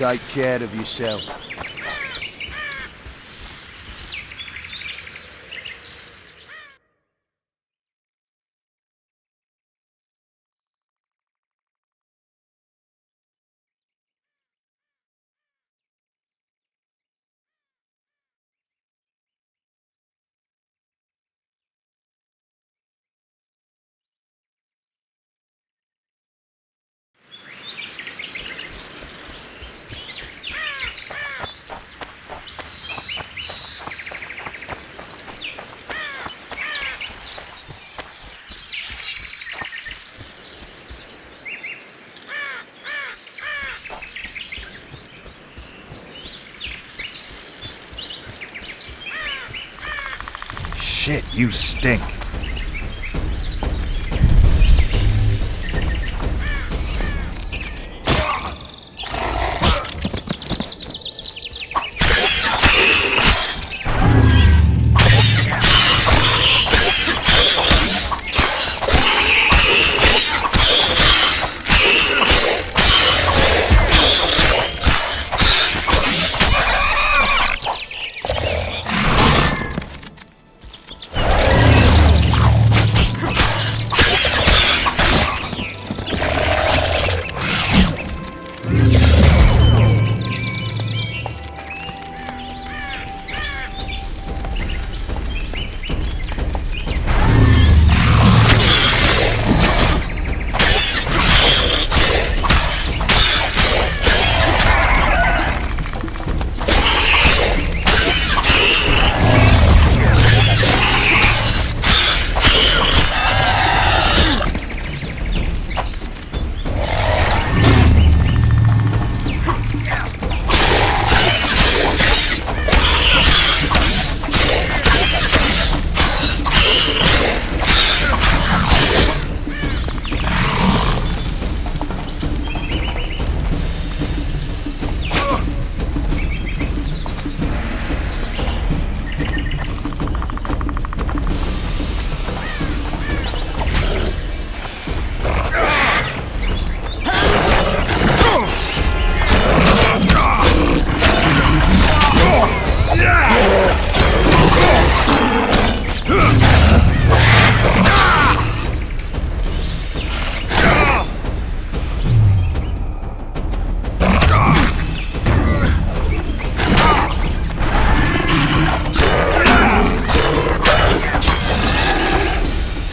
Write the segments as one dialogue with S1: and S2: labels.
S1: Take care of yourself.
S2: Shit, you stink.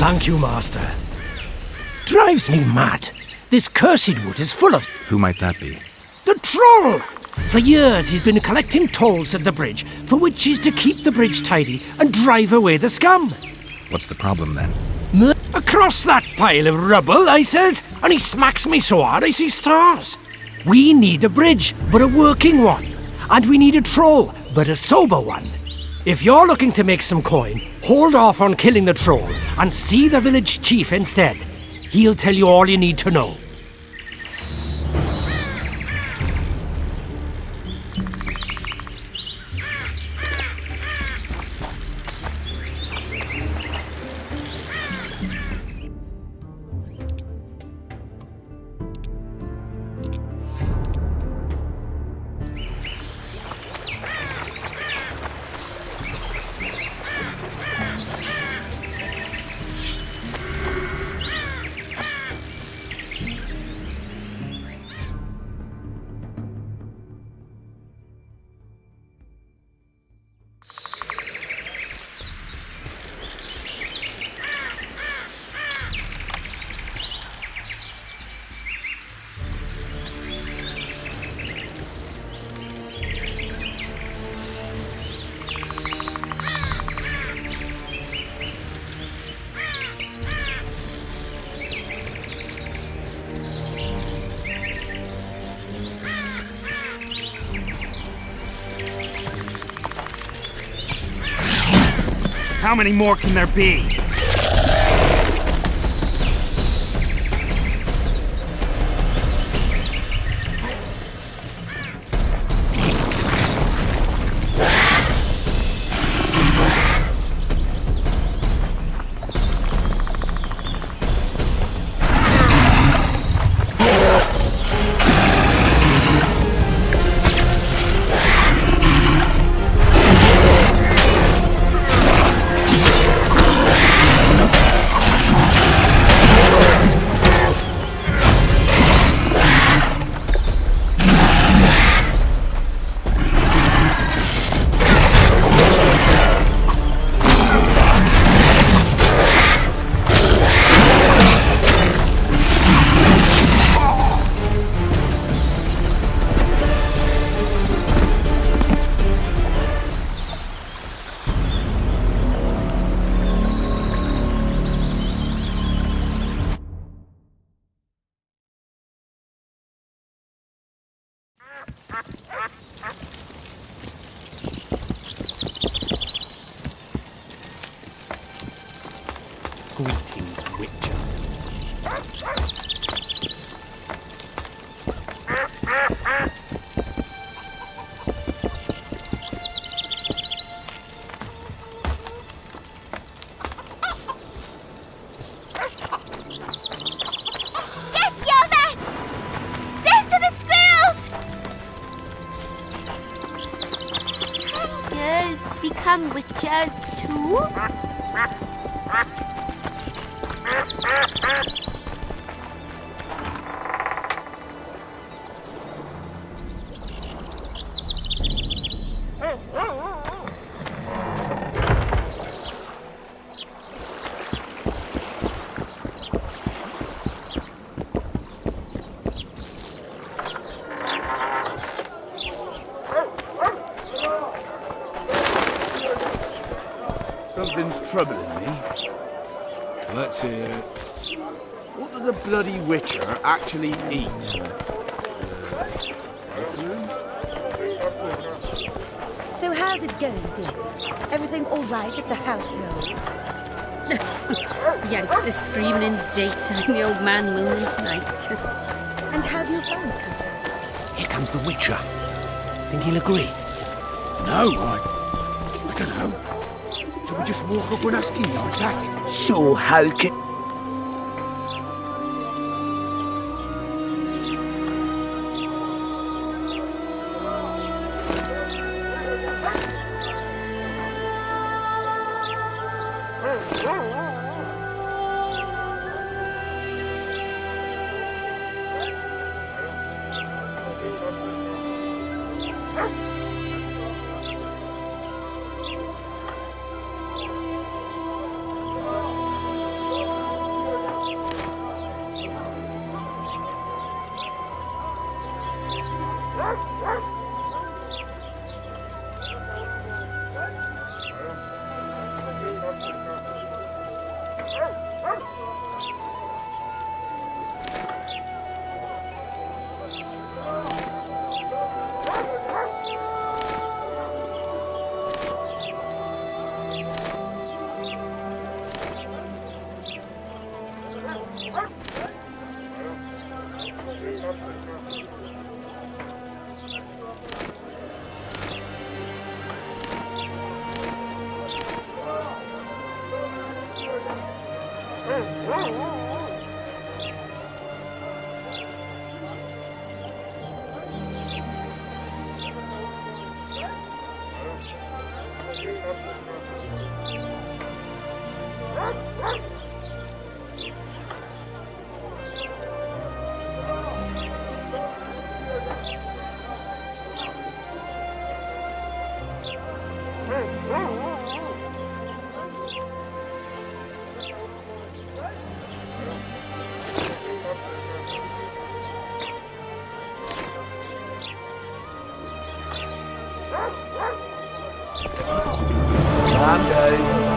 S3: Thank you, Master. Drives me mad. This cursed wood is full of
S2: Who might that be?
S3: the troll. For years he's been collecting tolls at the bridge, for which is to keep the bridge tidy and drive away the scum.
S2: What's the problem then?
S3: Across that pile of rubble, I says, and he smacks me so hard I see stars. We need a bridge, but a working one. And we need a troll, but a sober one. If you're looking to make some coin, hold off on killing the troll and see the village chief instead. He'll tell you all you need to know.
S2: How many more can there be?
S3: Greetings, Witcher.
S4: Get Yova! Death to the squirrels! Can girls become witches too?
S5: Something's troubling me. Let's hear it. What does a bloody witcher actually eat?
S6: So how's it going, dear? Everything all right at the household?
S7: Youngster screaming in daytime, the old man mooning at night.
S6: And how do you find it?
S3: Here comes the Witcher. Think he'll agree?
S5: No, I don't know. Shall we just walk up and ask him like that?
S3: So how can...
S1: Calm down.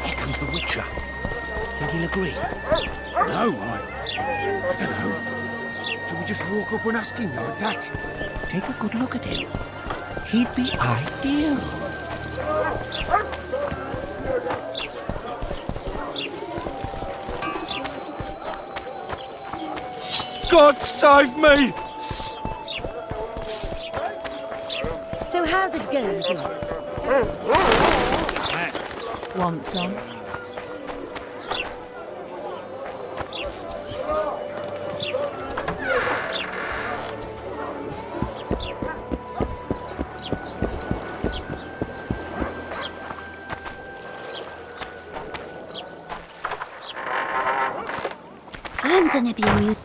S3: Here comes the Witcher. Think he'll agree?
S2: No, I don't know. Shall we just walk up and ask him like that?
S3: Take a good look at him. He'd be ideal.
S5: God save me!
S6: So how's it going, dear? Want some?
S4: I'm gonna be a mute.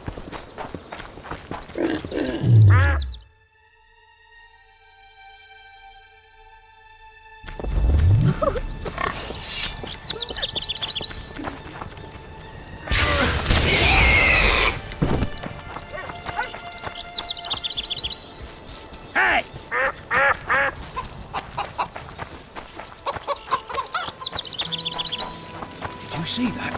S2: Hey!
S3: Did you see that?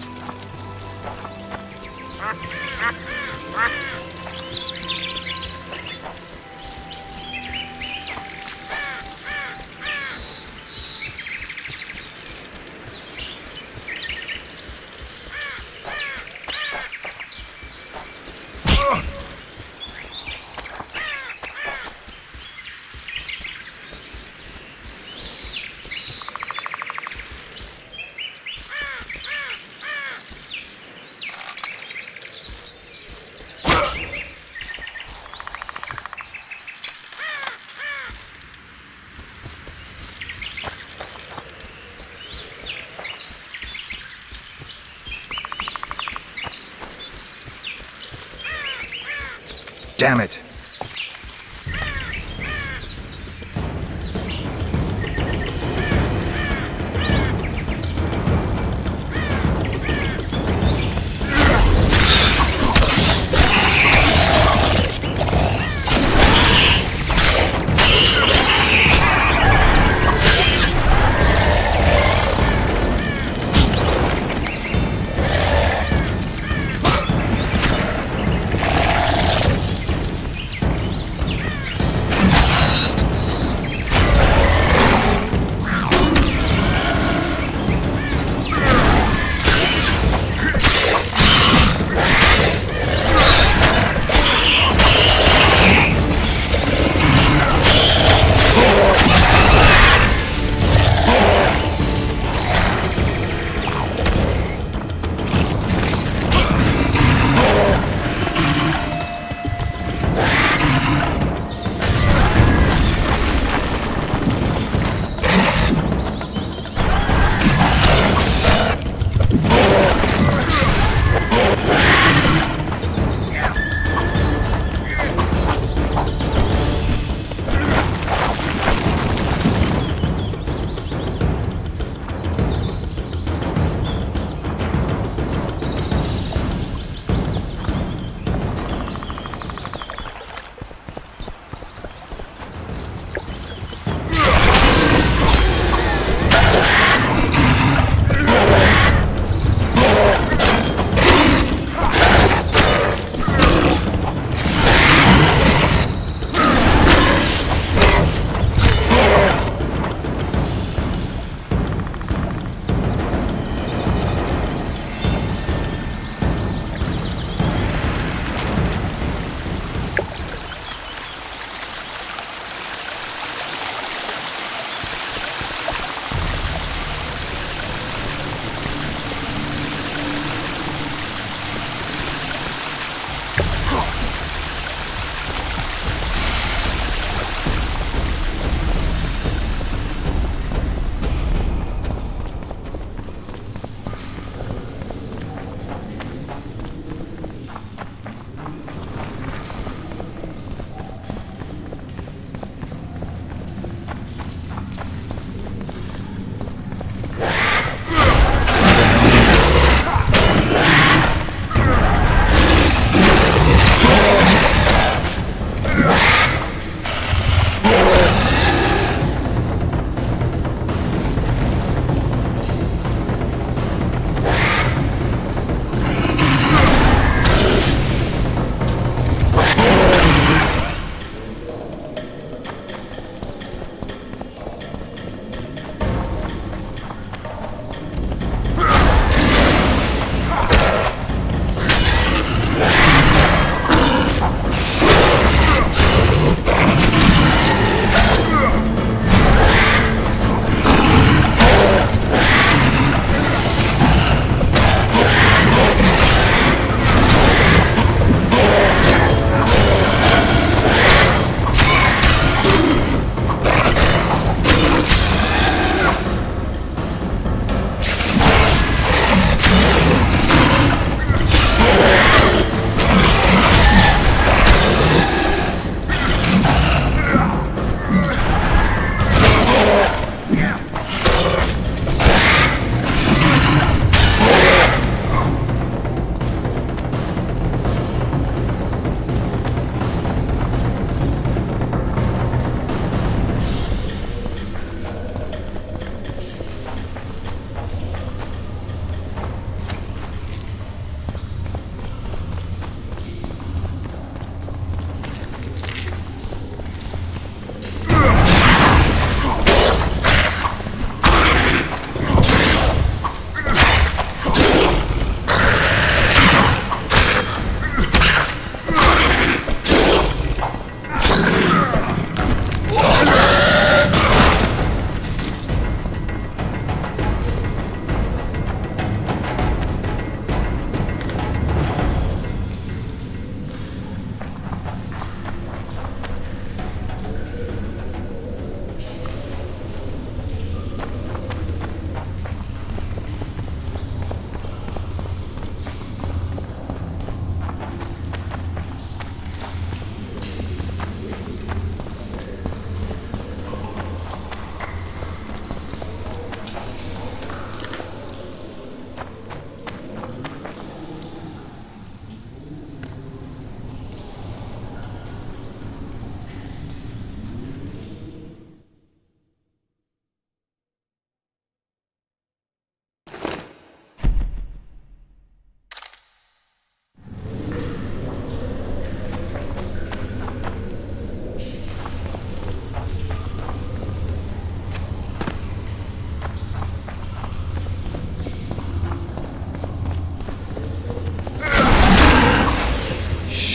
S2: Damn it.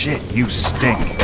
S8: Shit, you stink.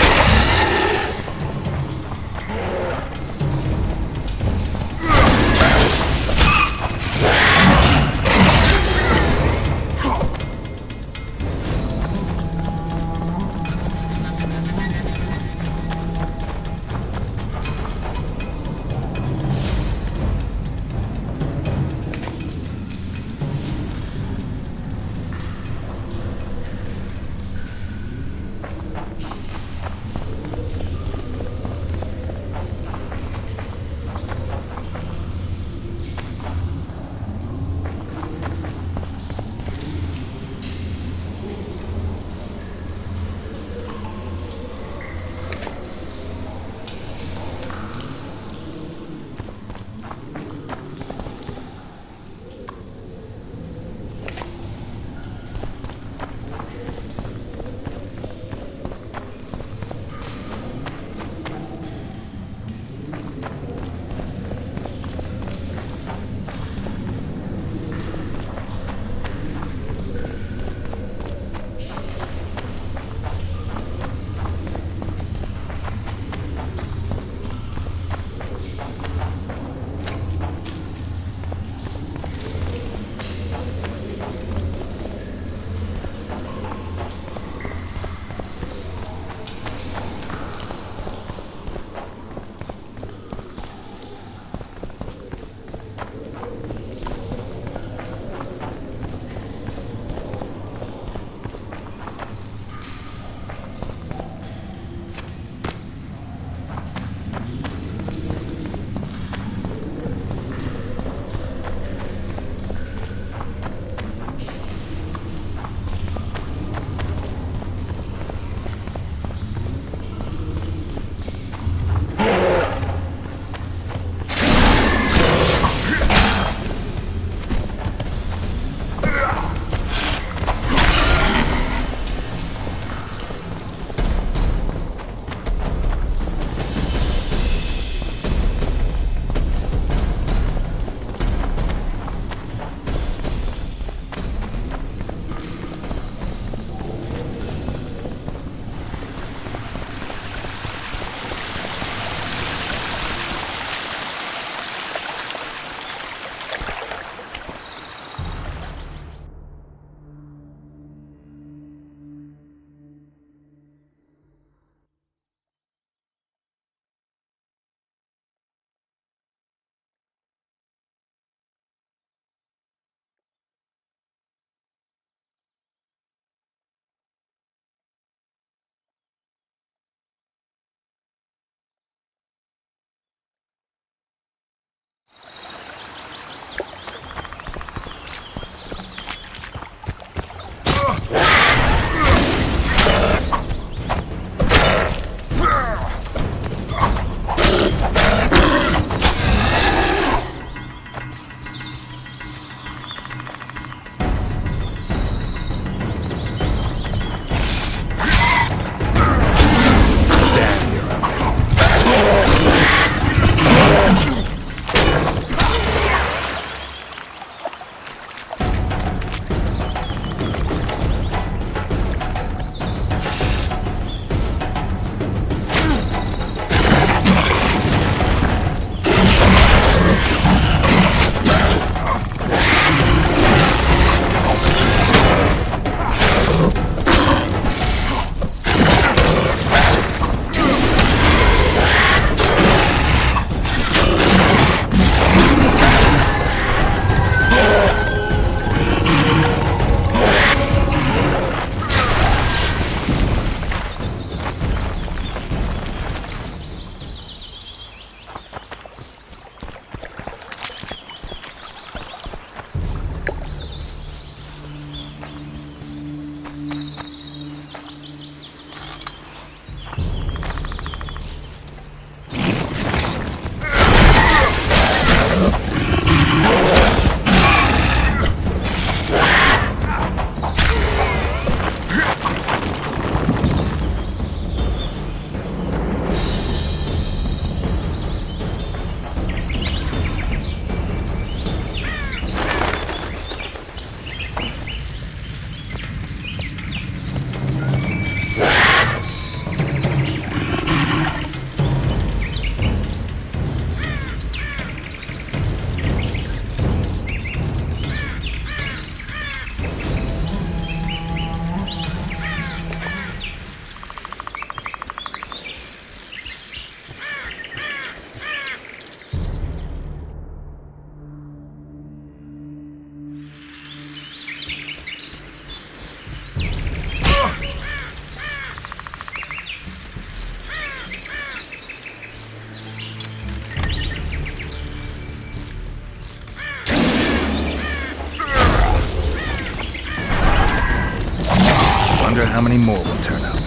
S8: wonder how many more will turn up.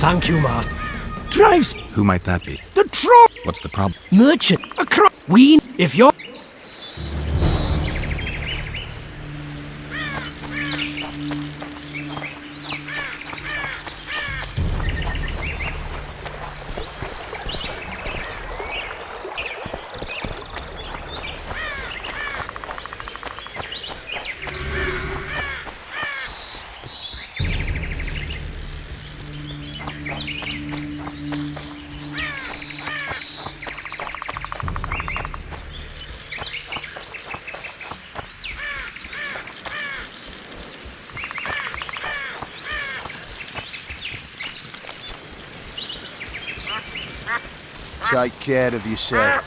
S3: Thank you, Master. Drives
S8: Who might that be?
S3: the troll
S8: What's the problem?
S3: merchant across. We, if you're.
S1: Take care of yourself.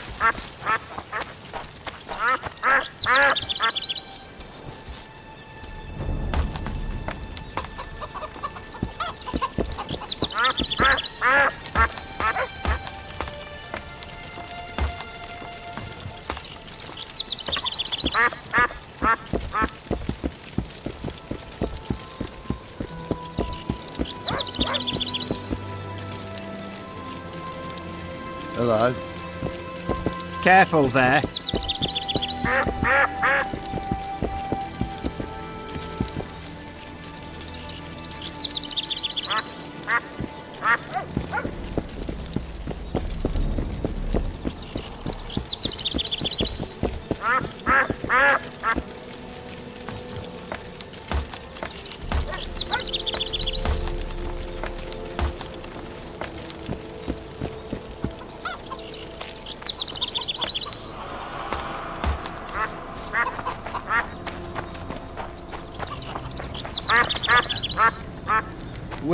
S1: Hello.
S9: Careful there.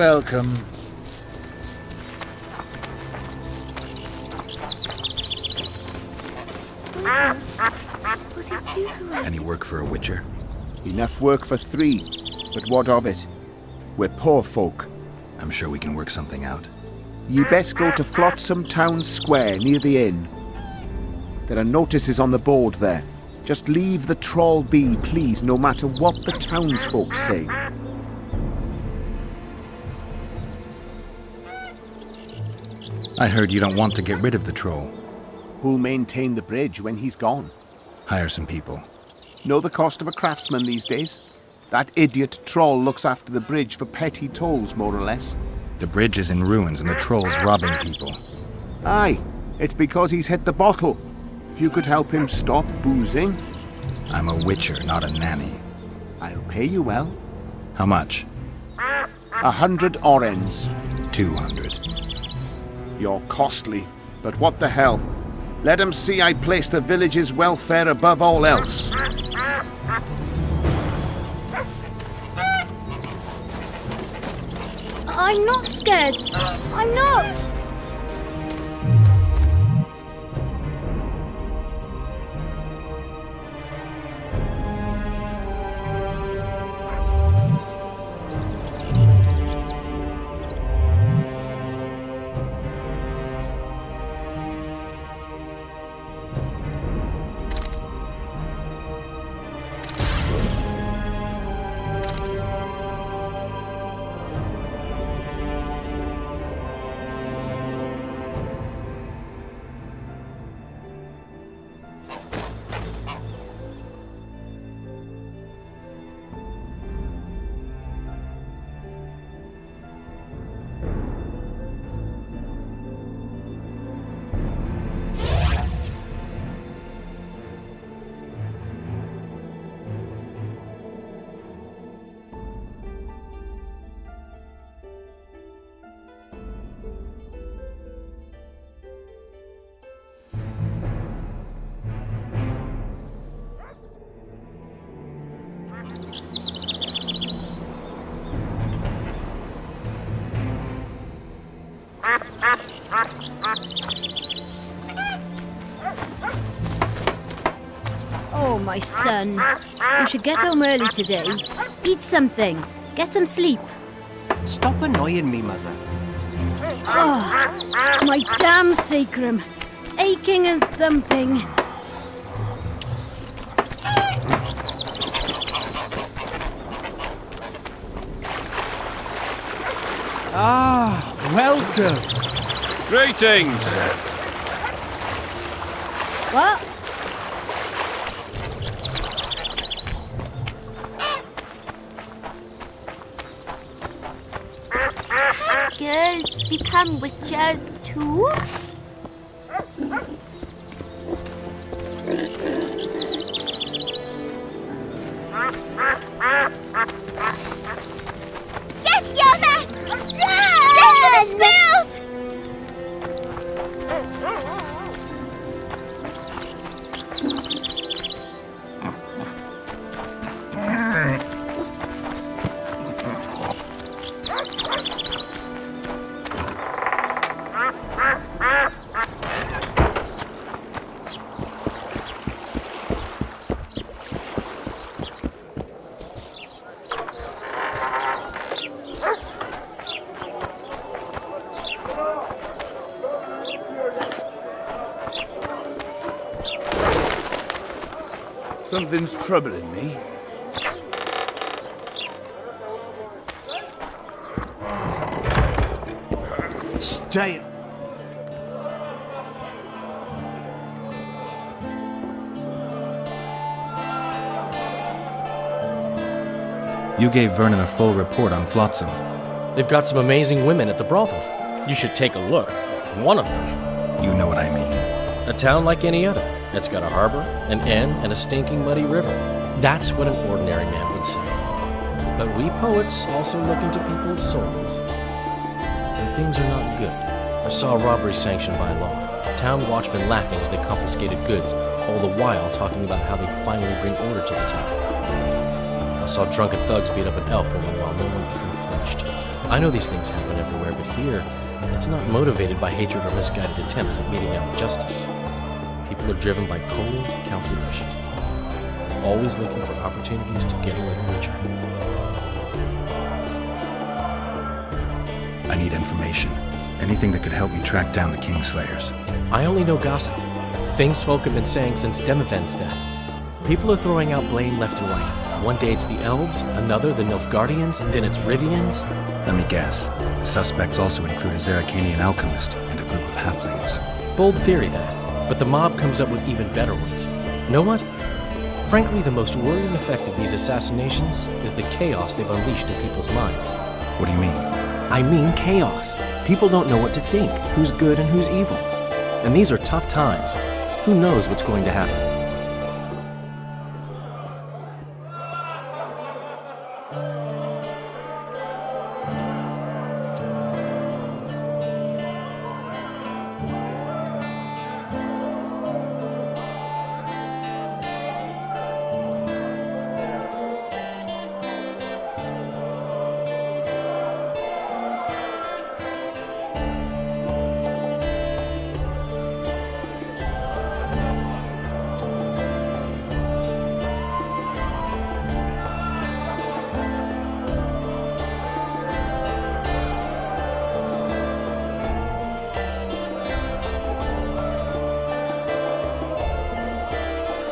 S8: Welcome.
S4: Was it you who
S8: Any work for a witcher?
S1: Enough work for 3, but what of it? We're poor folk.
S8: I'm sure we can work something out.
S1: Ye best go to Flotsam Town Square near the inn. There are notices on the board there. Just leave the troll be, please, no matter what the townsfolk say.
S8: I heard you don't want to get rid of the troll.
S1: Who'll maintain the bridge when he's gone?
S8: Hire some people.
S1: Know the cost of a craftsman these days? That idiot troll looks after the bridge for petty tolls, more or less.
S8: The bridge is in ruins and the troll's robbing people.
S1: Aye, it's because he's hit the bottle. If you could help him stop boozing,
S8: I'm a witcher, not a nanny.
S1: I'll pay you well.
S8: How much?
S1: 100 orens.
S8: 200.
S1: You're costly, but what the hell? Let 'em see I place the village's welfare above all else.
S7: I'm not scared. I'm not. my son. You should get home early today. Eat something. Get some sleep.
S9: Stop annoying me, Mother.
S7: Oh, my damn sacrum. Aching and thumping.
S2: Ah, welcome.
S5: Greetings!
S7: What?
S4: Girls become witches too? Get Yana! Run! Get the squirrels!
S5: Something's troubling me.
S9: Stay.
S8: You gave Vernon a full report on Flotsam.
S10: They've got some amazing women at the brothel. You should take a look. One of them.
S8: You know what I mean.
S10: A town like any other. It's got a harbor, an inn, and a stinking muddy river. That's what an ordinary man would say. But we poets also look into people's souls. And things are not good. I saw a robbery sanctioned by law. Town watchmen laughing as they confiscated goods, all the while talking about how they finally bring order to the town. I saw drunken thugs beat up an elf woman while no one even flinched. I know these things happen everywhere, but here, it's not motivated by hatred or misguided attempts at meting out justice. People are driven by cold calculation, always looking for opportunities to get a little richer.
S8: I need information. Anything that could help me track down the Kingslayers.
S10: I only know gossip. Things folk have been saying since Demothen's death. People are throwing out blame left and right. One day it's the elves, another the Nilfgaardians, then it's Rivians.
S8: Let me guess. The suspects also include a Zerrikanian alchemist and a group of halflings.
S10: Bold theory, that. But the mob comes up with even better ones. Know what? Frankly, the most worrying effect of these assassinations is the chaos they've unleashed in people's minds.
S8: What do you mean?
S10: I mean chaos. People don't know what to think, who's good and who's evil. And these are tough times. Who knows what's going to happen?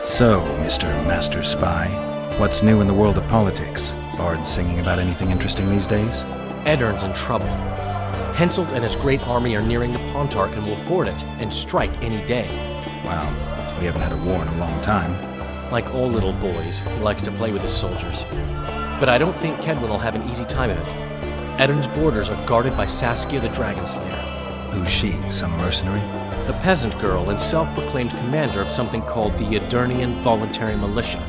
S8: So, Mr. Master Spy, what's new in the world of politics? Bards singing about anything interesting these days?
S10: Eddern's in trouble. Henselt and his great army are nearing the Pontarch and will ford it and strike any day.
S8: Wow, we haven't had a war in a long time.
S10: Like all little boys, he likes to play with his soldiers. But I don't think Kedwin will have an easy time of it. Eddern's borders are guarded by Saskia the Dragon Slayer.
S8: Who's she? Some mercenary?
S10: A peasant girl and self-proclaimed commander of something called the Edirnian Voluntary Militia.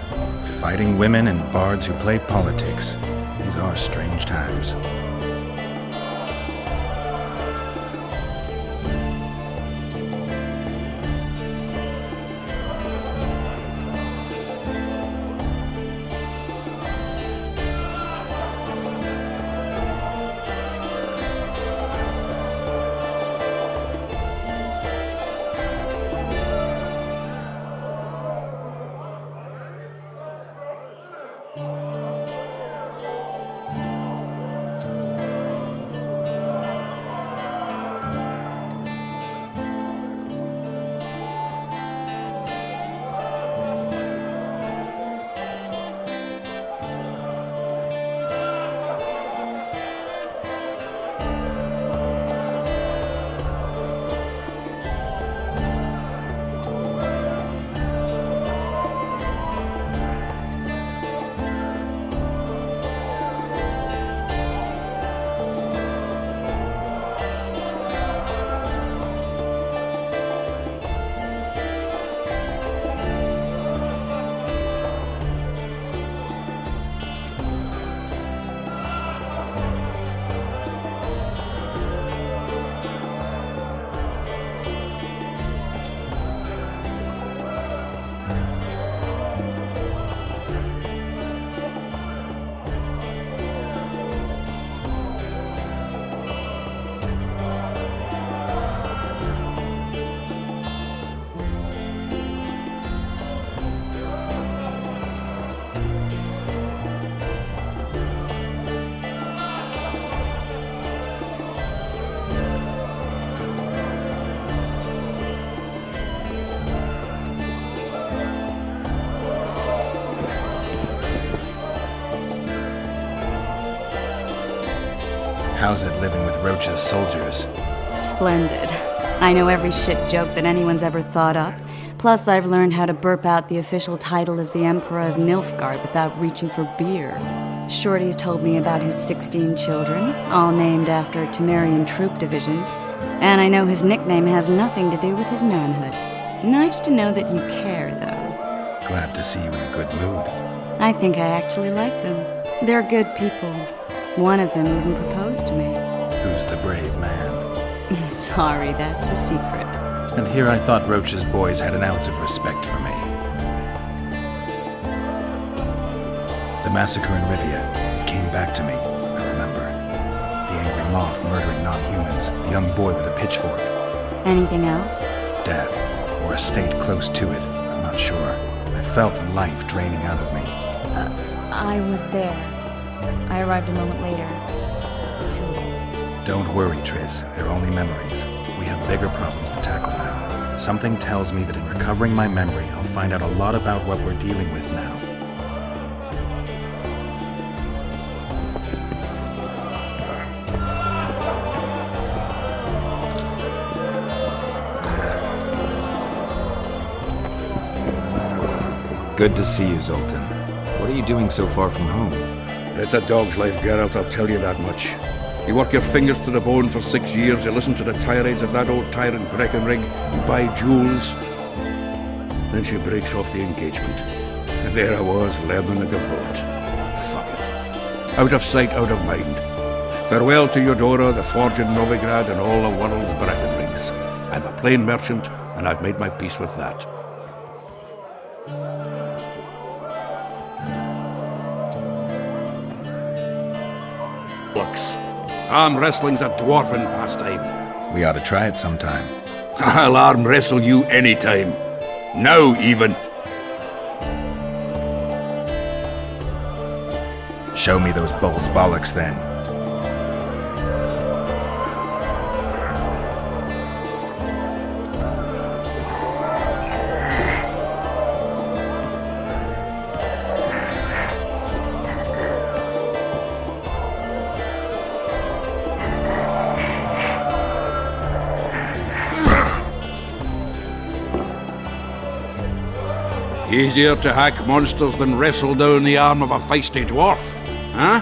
S8: Fighting women and bards who play politics. These are strange times. How's it living with Roach's soldiers?
S11: Splendid. I know every shit joke that anyone's ever thought up. Plus, I've learned how to burp out the official title of the Emperor of Nilfgaard without reaching for beer. Shorty's told me about his 16 children, all named after Temerian troop divisions, and I know his nickname has nothing to do with his manhood. Nice to know that you care, though.
S8: Glad to see you in a good mood.
S11: I think I actually like them. They're good people. One of them even proposed to me.
S8: Who's the brave man?
S11: Sorry, that's a secret.
S8: And here I thought Roach's boys had an ounce of respect for me. The massacre in Rivia, it came back to me, I remember. The angry mob murdering non-humans, the young boy with a pitchfork.
S11: Anything else?
S8: Death, or a state close to it, I'm not sure. I felt life draining out of me.
S11: I was there. I arrived a moment later. Too late.
S8: Don't worry, Triss. They're only memories. We have bigger problems to tackle now. Something tells me that in recovering my memory, I'll find out a lot about what we're dealing with now.
S12: Good to see you, Zoltan. What are you doing so far from home?
S2: It's a dog's life, Geralt, I'll tell you that much. You work your fingers to the bone for 6 years, you listen to the tirades of that old tyrant Breckenrig, you buy jewels. Then she breaks off the engagement. And there I was, learning a gavotte. Fuck it. Out of sight, out of mind. Farewell to Eudora, the forge in Novigrad, and all the world's Breckenrigs. I'm a plain merchant, and I've made my peace with that. Arm wrestling's a dwarven pastime.
S8: We ought to try it sometime.
S2: I'll arm wrestle you anytime. Now, even.
S8: Show me those bulls' bollocks, then.
S2: Easier to hack monsters than wrestle down the arm of a feisty dwarf, huh?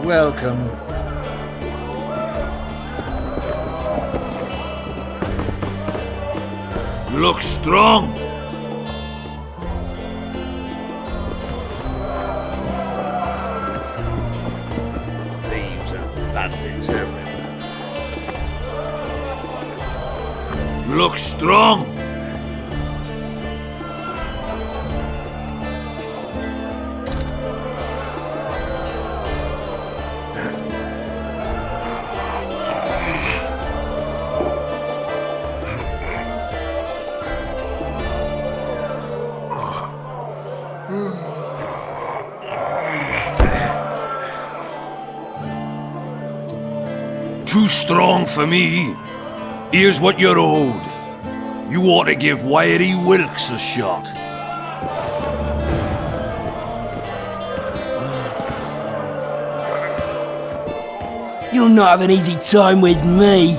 S8: Welcome.
S2: You look strong. Thieves and bandits everywhere. You look strong. too strong for me. Here's what you're owed. You ought to give Wiry Wilkes a shot.
S13: You'll not have an easy time with me.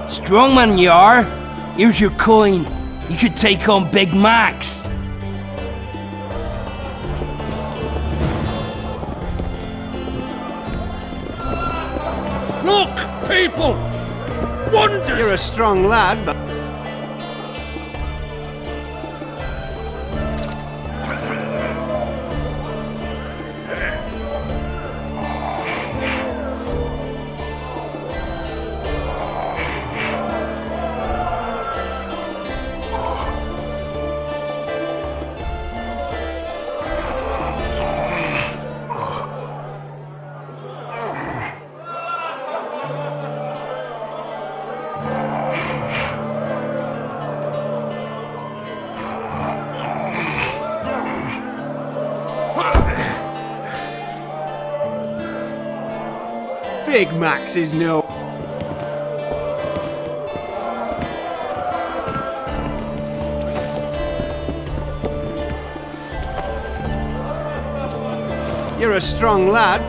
S13: Strong man you are. Here's your coin. You should take on Big Max.
S3: Look, people! Wonders!
S9: You're a strong lad, but... Big Max is no... You're a strong lad.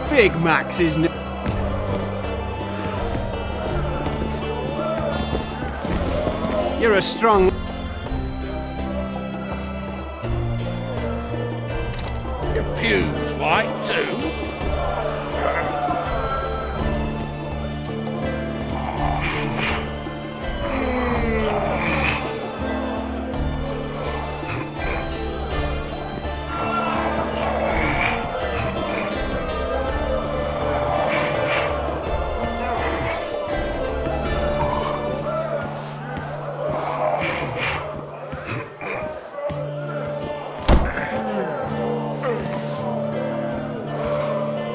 S9: Big Max is no... You're a strong...
S3: Your pew's white too.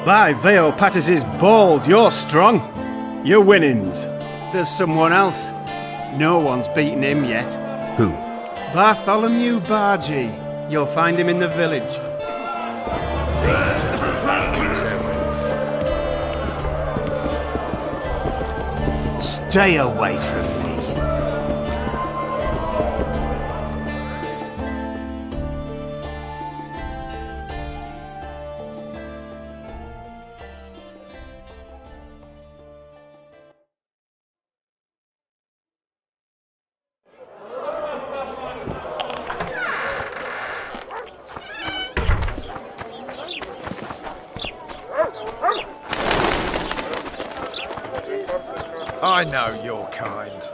S9: By Veo Pattis's balls, you're strong. You're winnings. There's someone else. No one's beaten him yet.
S8: Who?
S9: Bartholomew Bargy. You'll find him in the village. Stay away from me.
S14: I know your kind.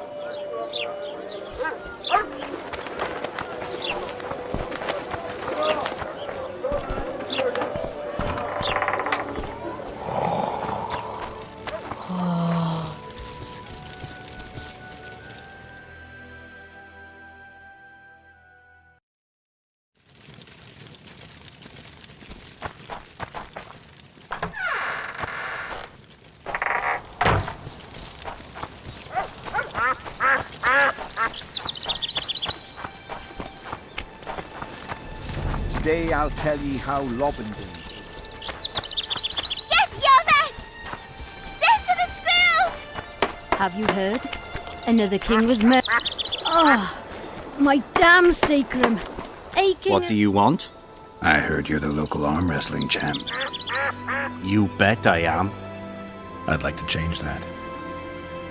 S1: Today I'll tell ye how Lobendon...
S4: Get your men!
S7: Have you heard? Another king was murdered. Oh, my damn sacrum. Aching.
S15: What do you want?
S8: I heard you're the local arm wrestling champ.
S15: You bet I am.
S8: I'd like to change that.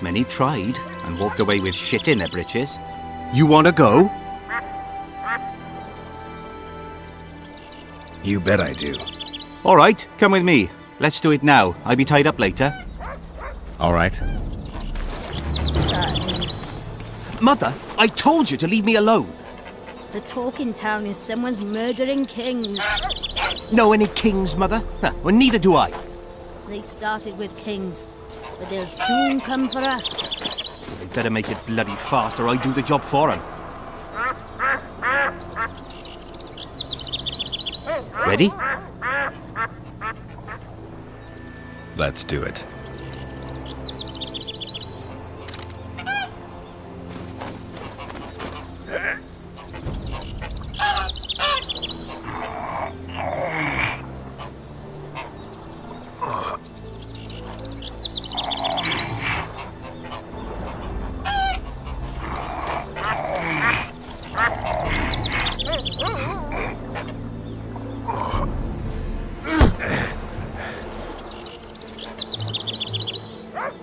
S15: Many tried and walked away with shit in their britches. You want to go?
S8: You bet I do.
S15: All right, come with me. Let's do it now. I'll be tied up later.
S8: All right.
S15: Mother, I told you to leave me alone.
S7: The talk in town is someone's murdering kings.
S15: Know any kings, Mother? Well, neither do I.
S7: They started with kings, but they'll soon come for us.
S15: They better make it bloody fast or I do the job for them. Ready?
S8: Let's do it.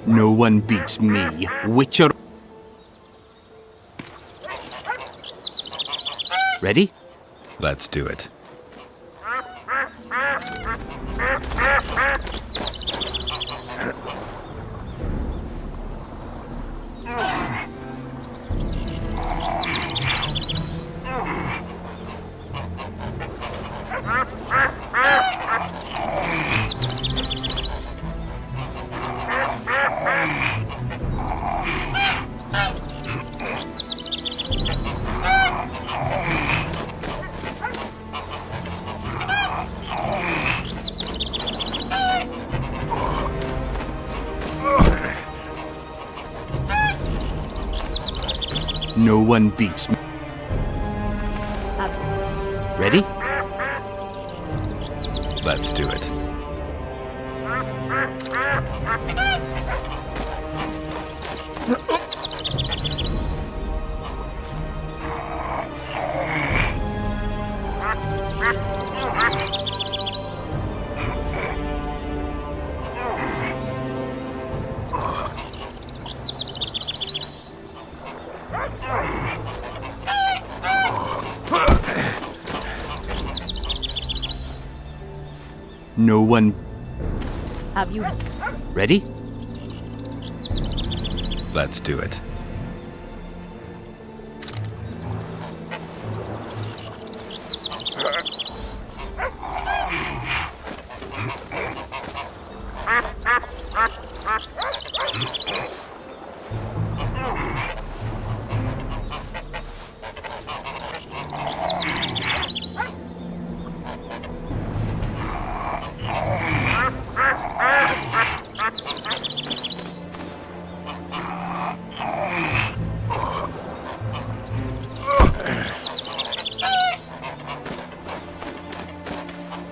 S15: No one beats me, Witcher. Ready?
S8: Let's do it.
S15: No one beats me. Ready?
S8: Let's do it.
S15: No one.
S7: Have you...
S15: Ready?
S8: Let's do it.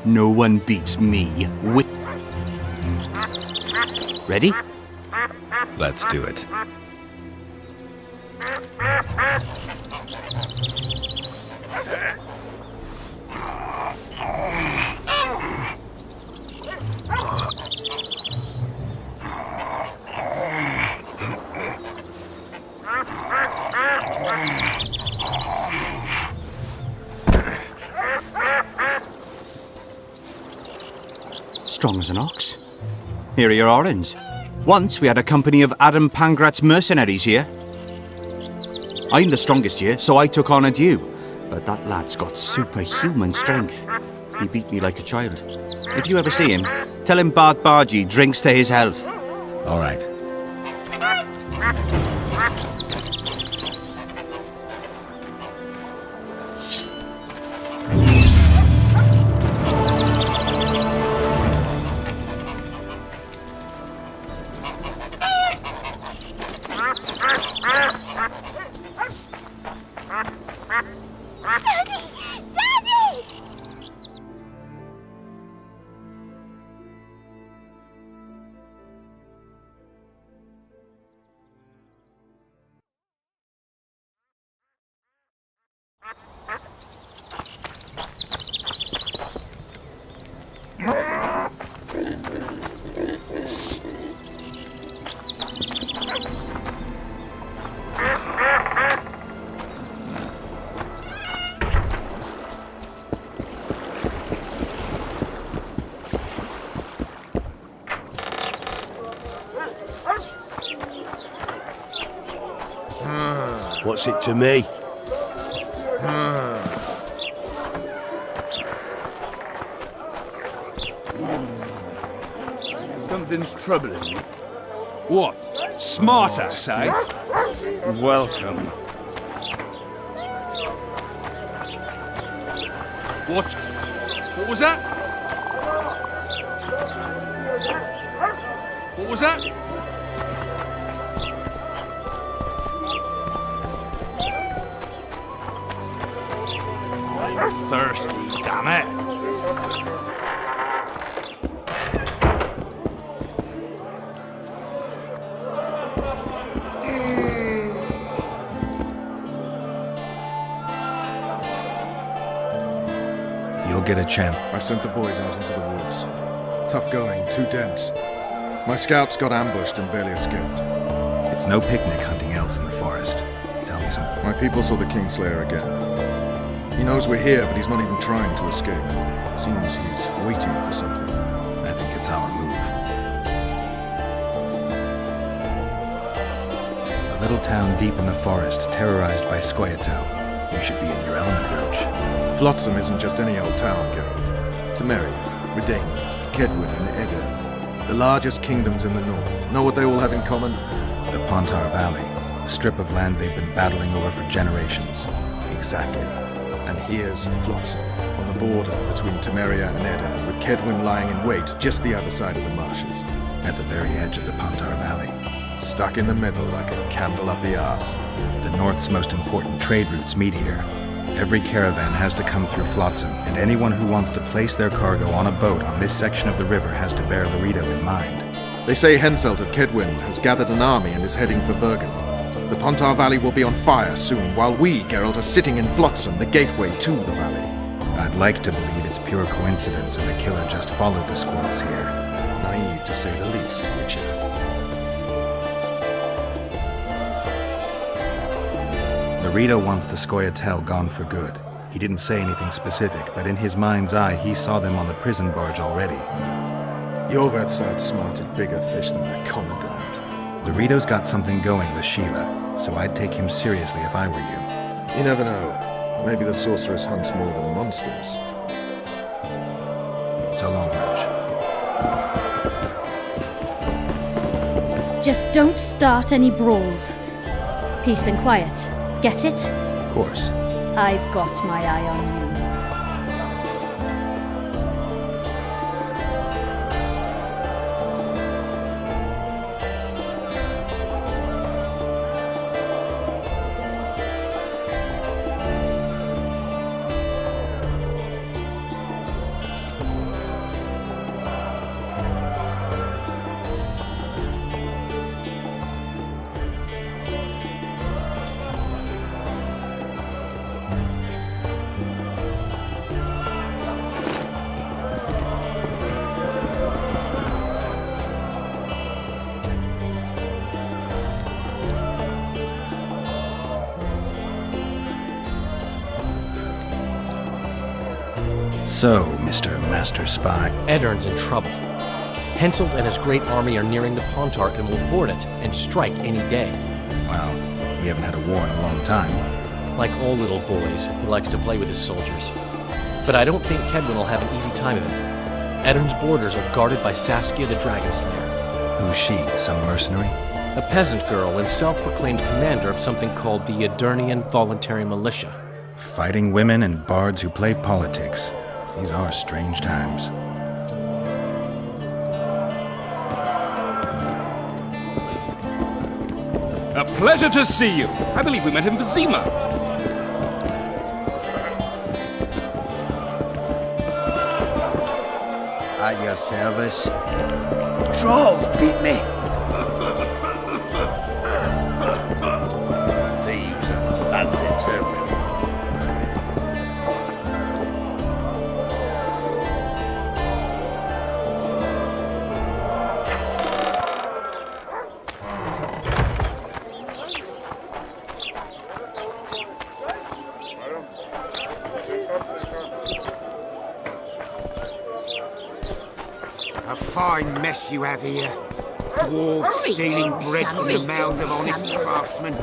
S15: No one beats me. Ready?
S8: Let's do it.
S15: Strong as an ox. Here are your orange. Once we had a company of Adam Pangrat's mercenaries here. I'm the strongest here, so I took on a due. But that lad's got superhuman strength. He beat me like a child. If you ever see him, tell him Bart Bargy drinks to his health.
S8: All right.
S16: What's it to me?
S5: Something's troubling me.
S13: What? Smart ass, eh?
S16: Welcome.
S13: What? What was that? What was that?
S5: I'm thirsty, damn it.
S8: You'll get a chance.
S17: I sent the boys out into the woods. Tough going, too dense. My scouts got ambushed and barely escaped.
S8: It's no picnic hunting elves in the forest. Tell me something.
S17: My people saw the Kingslayer again. He knows we're here, but he's not even trying to escape. Seems he's waiting for something.
S8: I think it's our move. A little town deep in the forest, terrorized by Scoia'tael. You should be in your element, Roach.
S17: Flotsam isn't just any old town, Geralt. Temeria, Redania, Kedwin, and Edirn. The largest kingdoms in the north. Know what they all have in common?
S8: The Pontar Valley. A strip of land they've been battling over for generations.
S17: Exactly. And here's Flotsam, on the border between Temeria and Edirn, with Kedwin lying in wait just the other side of the marshes.
S8: At the very edge of the Pontar Valley.
S17: Stuck in the middle like a candle up the arse.
S8: The north's most important trade routes meet here. Every caravan has to come through Flotsam, and anyone who wants to place their cargo on a boat on this section of the river has to bear Loreto in mind.
S17: They say Henselt of Kedwin has gathered an army and is heading for Bergen. The Pontar Valley will be on fire soon, while we, Geralt, are sitting in Flotsam, the gateway to the valley.
S8: I'd like to believe it's pure coincidence and the killer just followed the squirrels here.
S17: Naive to say the least, Richard.
S8: Loreto wants the Scoia'tael gone for good. He didn't say anything specific, but in his mind's eye, he saw them on the prison barge already.
S17: Yorvat's outsmarted bigger fish than the Commandant.
S8: Loreto's got something going with Sheila, so I'd take him seriously if I were you.
S17: You never know. Maybe the sorceress hunts more than monsters.
S8: So long, Roach.
S7: Just don't start any brawls. Peace and quiet. Get it?
S8: Of course.
S7: I've got my eye on you.
S8: So, Mr. Master Spy.
S10: Edirn's in trouble. Henselt and his great army are nearing the Pontar and will ford it and strike any day.
S8: Well, we haven't had a war in a long time.
S10: Like all little boys, he likes to play with his soldiers. But I don't think Kedwin will have an easy time of it. Edirn's borders are guarded by Saskia the Dragon Slayer.
S8: Who's she? Some mercenary?
S10: A peasant girl and self-proclaimed commander of something called the Edirnian Voluntary Militia.
S8: Fighting women and bards who play politics. These are strange times.
S13: A pleasure to see you. I believe we met in Vizima.
S16: At your service.
S1: Trolls beat me.
S13: Thieves and bandits everywhere.
S1: A fine mess you have here. Dwarves stealing
S4: Greetings,
S1: bread from the mouths of
S4: greetings,
S1: honest craftsmen.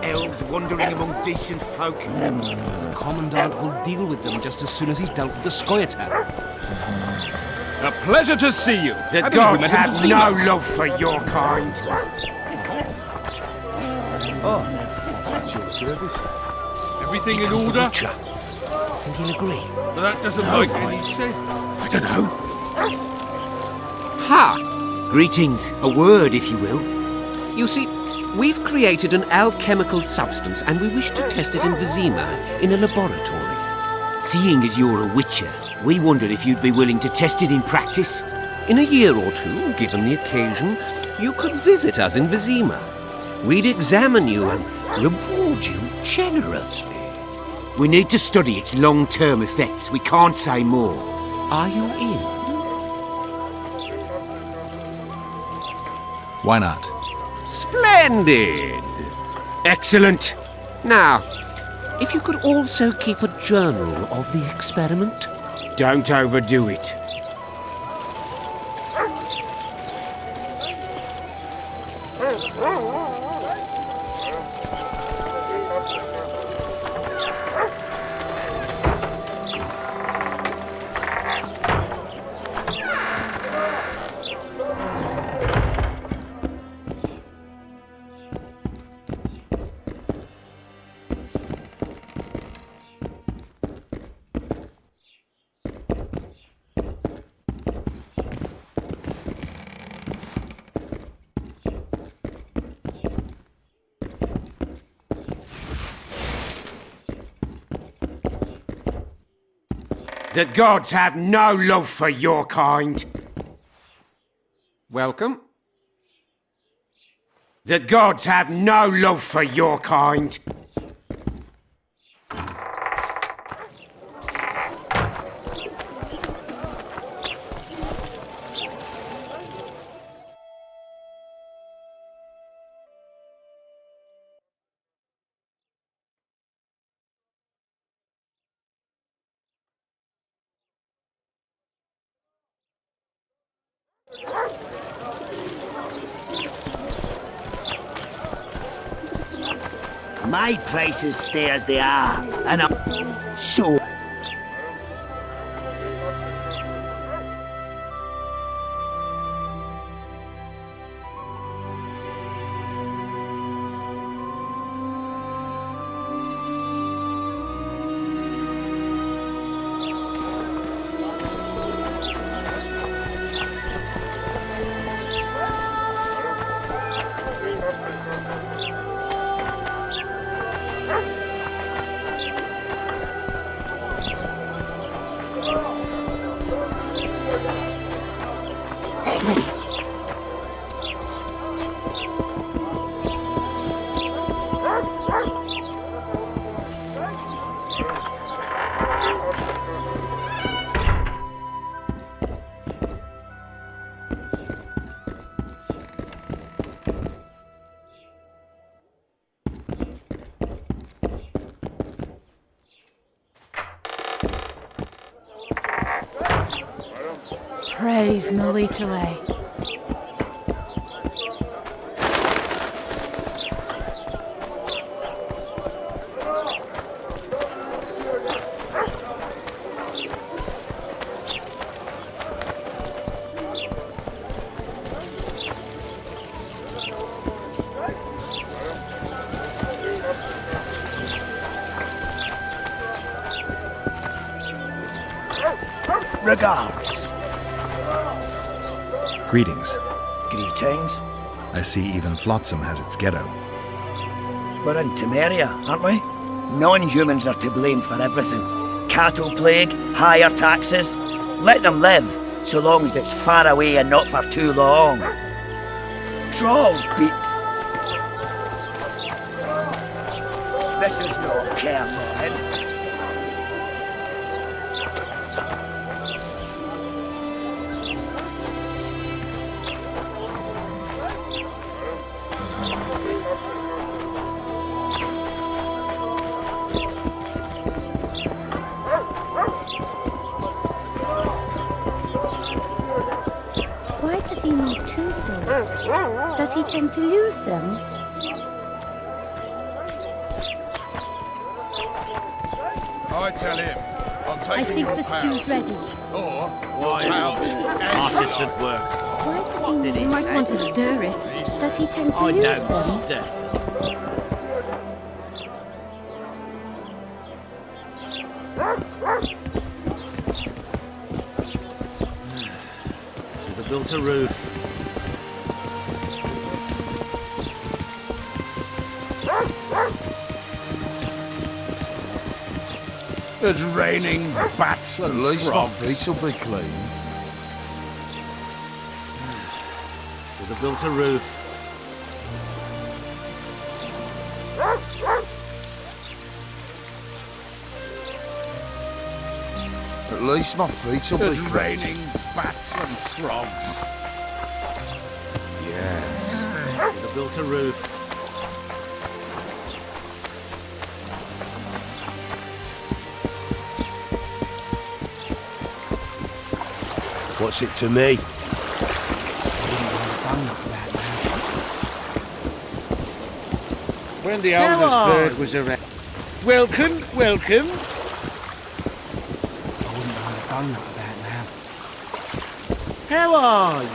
S1: Elves wandering among decent folk.
S13: The Commandant will deal with them just as soon as he's dealt with the Scoia'tael.
S2: A pleasure to see you.
S1: The
S2: I believe we
S1: gods
S2: met in
S1: have
S2: Vizima.
S1: no love for your kind.
S5: Oh, at your service.
S2: Everything in order?
S13: Think he'll agree?
S2: That doesn't make any sense.
S1: I don't know.
S18: Ha! Greetings. A word, if you will. You see, we've created an alchemical substance and we wish to test it in Vizima, in a laboratory. Seeing as you're a witcher, we wondered if you'd be willing to test it in practice. In a year or two, given the occasion, you could visit us in Vizima. We'd examine you and reward you generously. We need to study its long-term effects. We can't say more. Are you in?
S8: Why not?
S18: Splendid! Excellent. Now, if you could also keep a journal of the experiment.
S1: Don't overdo it. The gods have no love for your kind.
S18: Welcome.
S1: The gods have no love for your kind.
S16: My prices stay as they are, and I'm so...
S6: Praise Melitele.
S16: Regards.
S8: Greetings.
S16: Greetings.
S8: I see even Flotsam has its ghetto.
S16: We're in Temeria, aren't we? Non-humans are to blame for everything. Cattle plague, higher taxes. Let them live, so long as it's far away and not for too long. Trolls beat... This is not Caerleon.
S6: Why does he need two things? Does he tend to lose them?
S14: I tell him. I'm
S7: I
S14: taking
S7: think
S14: your
S7: the stew's ready.
S14: Or one pouch.
S16: Artist at work.
S6: Why does he
S7: You might want to stir it.
S6: Does he tend to
S16: I
S6: lose
S16: don't
S6: them?
S16: stir. Should have built a roof.
S2: It's raining bats and
S14: At least my
S2: frogs.
S14: feet will be clean.
S16: Should have built a roof.
S14: At least my feet will be
S2: It's
S14: clean.
S2: raining bats and frogs.
S16: Yes. Should have built a roof.
S18: What's it to me?
S2: When the oldest bird was around. Welcome, welcome.
S13: I wouldn't mind a bung like that now.
S18: How are you?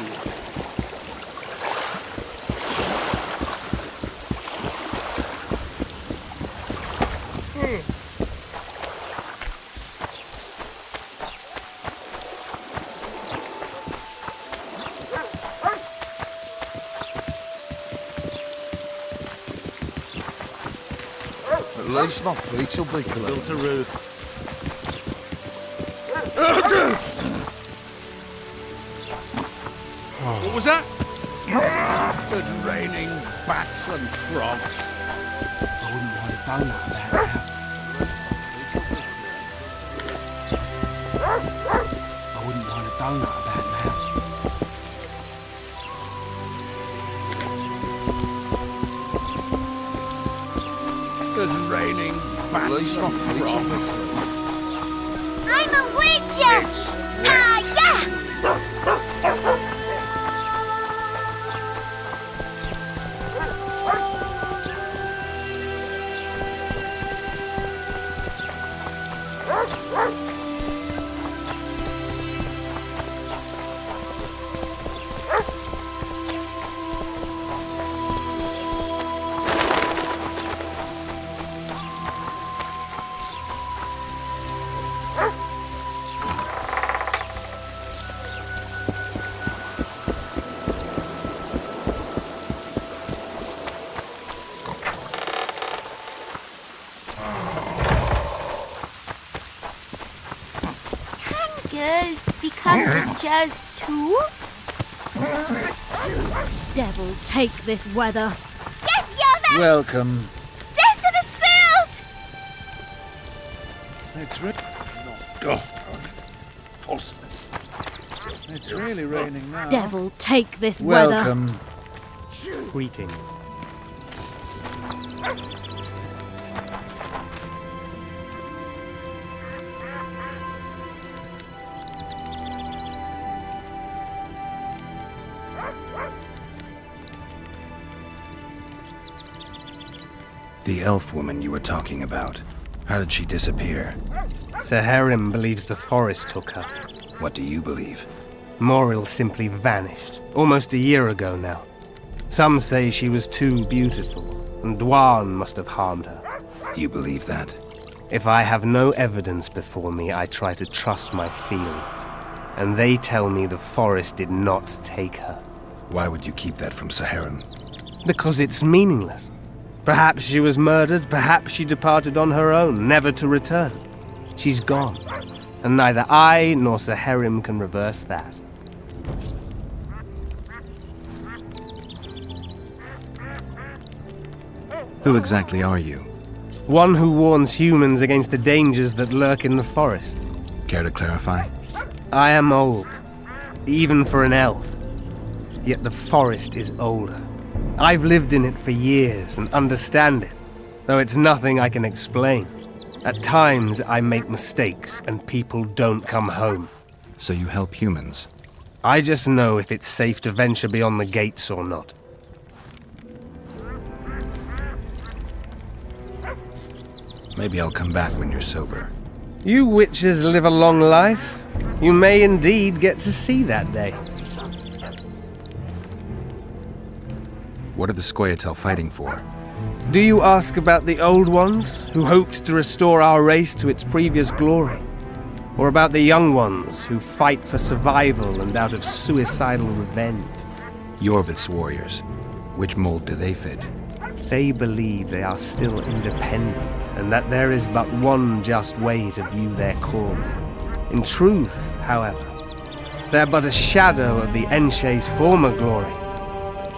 S14: At least my feet will be clean.
S16: Built a roof.
S2: What was that? It's raining bats and frogs.
S13: I wouldn't mind a bung like that now. I wouldn't mind a bung like that now.
S2: It's raining
S14: At
S2: bats
S14: least my
S2: and
S14: feet will be
S2: frogs.
S14: clean.
S4: I'm a witcher! Ah, yeah! Girls become witches too?
S7: Devil take this weather.
S4: Get your man!
S2: Welcome.
S4: Death to the squirrels!
S2: It's It's really raining now.
S7: Devil take this weather.
S2: Welcome.
S10: Greetings.
S8: The elf woman you were talking about. How did she disappear?
S19: Saharim believes the forest took her.
S8: What do you believe?
S19: Moril simply vanished, almost a year ago now. Some say she was too beautiful, and Dwan must have harmed her.
S8: You believe that?
S19: If I have no evidence before me, I try to trust my feelings. And they tell me the forest did not take her.
S8: Why would you keep that from Saharim?
S19: Because it's meaningless. Perhaps she was murdered, perhaps she departed on her own, never to return. She's gone, and neither I nor Saharim can reverse that.
S8: Who exactly are you?
S19: One who warns humans against the dangers that lurk in the forest.
S8: Care to clarify?
S19: I am old, even for an elf. Yet the forest is older. I've lived in it for years and understand it, though it's nothing I can explain. At times I make mistakes and people don't come home.
S8: So you help humans?
S19: I just know if it's safe to venture beyond the gates or not.
S8: Maybe I'll come back when you're sober.
S19: You witches live a long life. You may indeed get to see that day.
S8: What are the Scoia'tael fighting for?
S19: Do you ask about the old ones, who hoped to restore our race to its previous glory? Or about the young ones, who fight for survival and out of suicidal revenge?
S8: Yorvith's warriors. Which mold do they fit?
S19: They believe they are still independent, and that there is but one just way to view their cause. In truth, however, they're but a shadow of the Enshe's former glory.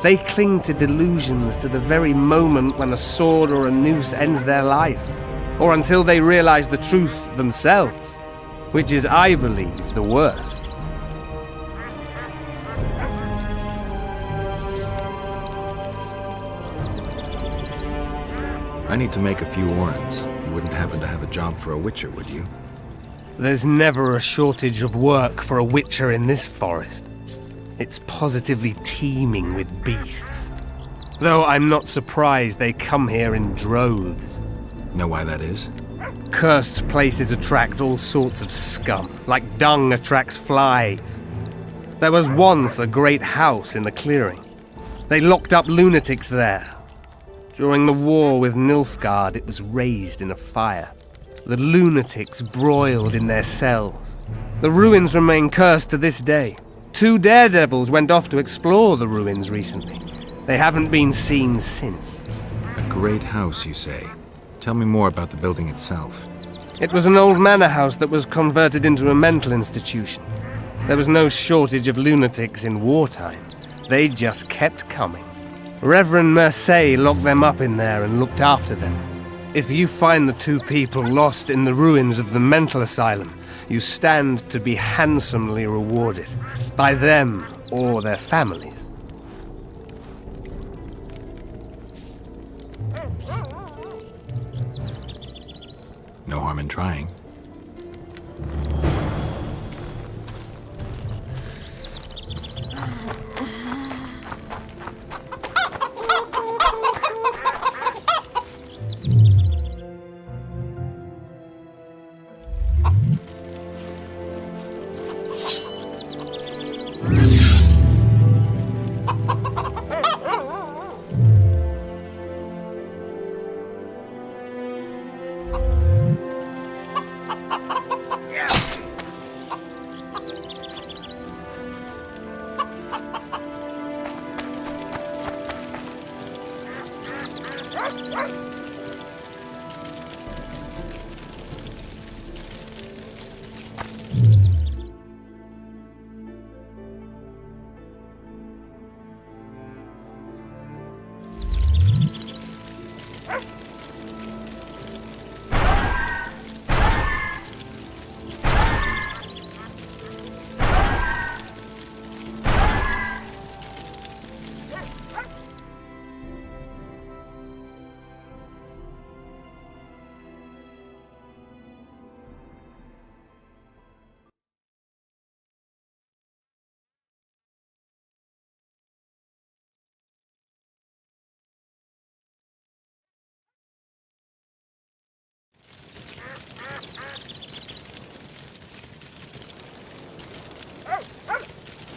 S19: They cling to delusions to the very moment when a sword or a noose ends their life, or until they realize the truth themselves, which is, I believe, the worst.
S8: I need to make a few orens. You wouldn't happen to have a job for a witcher, would you?
S19: There's never a shortage of work for a witcher in this forest. It's positively teeming with beasts. Though I'm not surprised they come here in droves.
S8: Know why that is?
S19: Cursed places attract all sorts of scum, like dung attracts flies. There was once a great house in the clearing. They locked up lunatics there. During the war with Nilfgaard, it was raised in a fire. The lunatics broiled in their cells. The ruins remain cursed to this day. 2 daredevils went off to explore the ruins recently. They haven't been seen since.
S8: A great house, you say? Tell me more about the building itself.
S19: It was an old manor house that was converted into a mental institution. There was no shortage of lunatics in wartime. They just kept coming. Reverend Mercey locked them up in there and looked after them. If you find the 2 people lost in the ruins of the mental asylum, you stand to be handsomely rewarded. By them or their families.
S8: No harm in trying.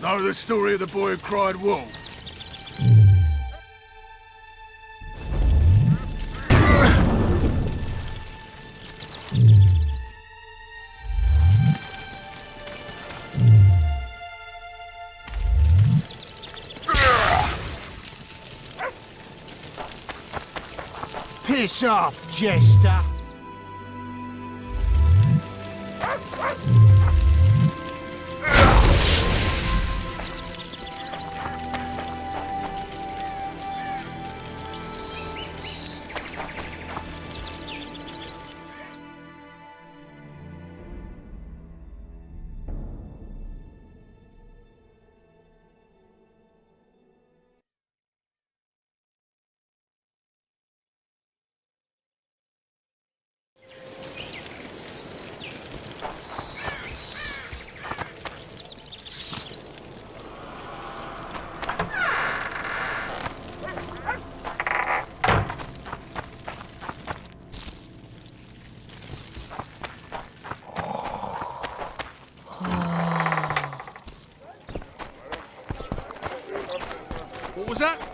S14: Know the story of the boy who cried wolf? Piss off, jester!
S17: closer.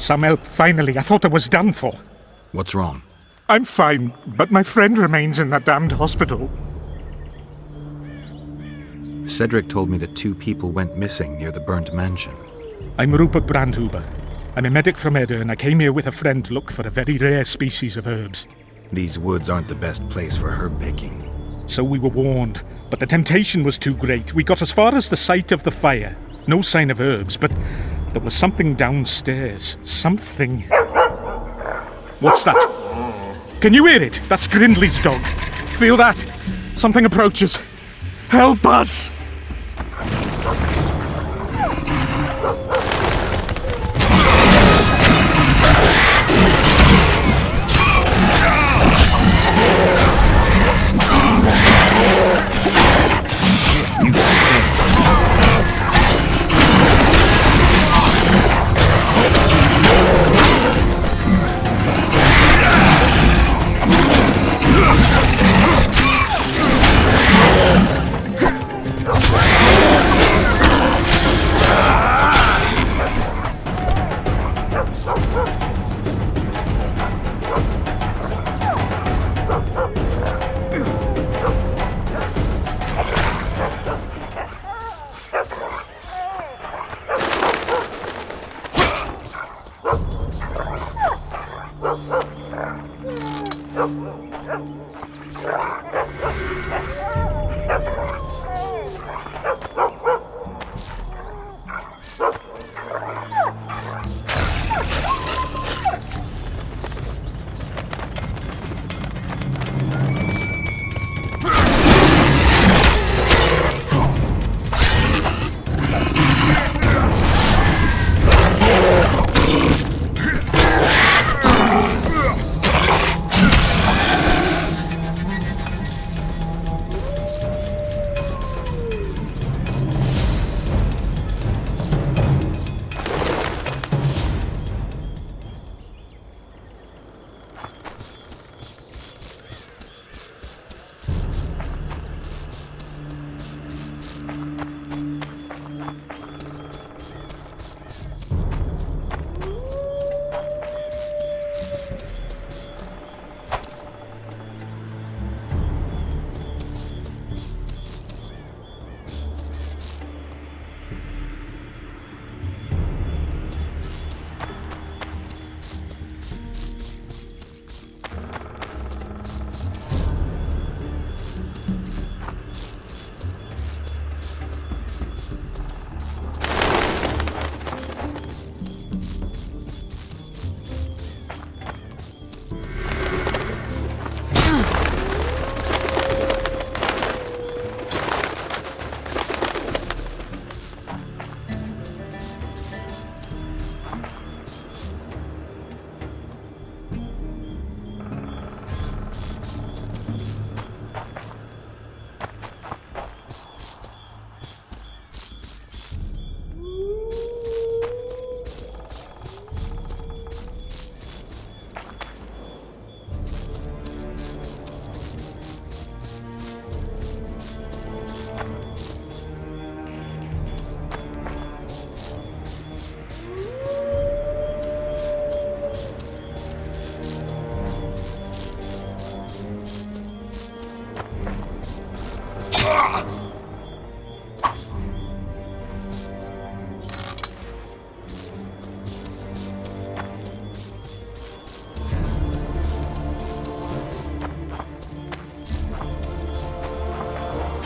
S20: Some help, finally. I thought I was done for.
S12: What's wrong?
S20: I'm fine, but my friend remains in that damned hospital.
S12: Cedric told me that 2 people went missing near the burnt mansion.
S20: I'm Rupert Brandhuber. I'm a medic from Edda, and I came here with a friend to look for a very rare species of herbs.
S12: These woods aren't the best place for herb picking.
S20: So we were warned, but the temptation was too great. We got as far as the site of the fire. No sign of herbs, but there was something downstairs. Something. What's that? Can you hear it? That's Grindley's dog. Feel that? Something approaches. Help us!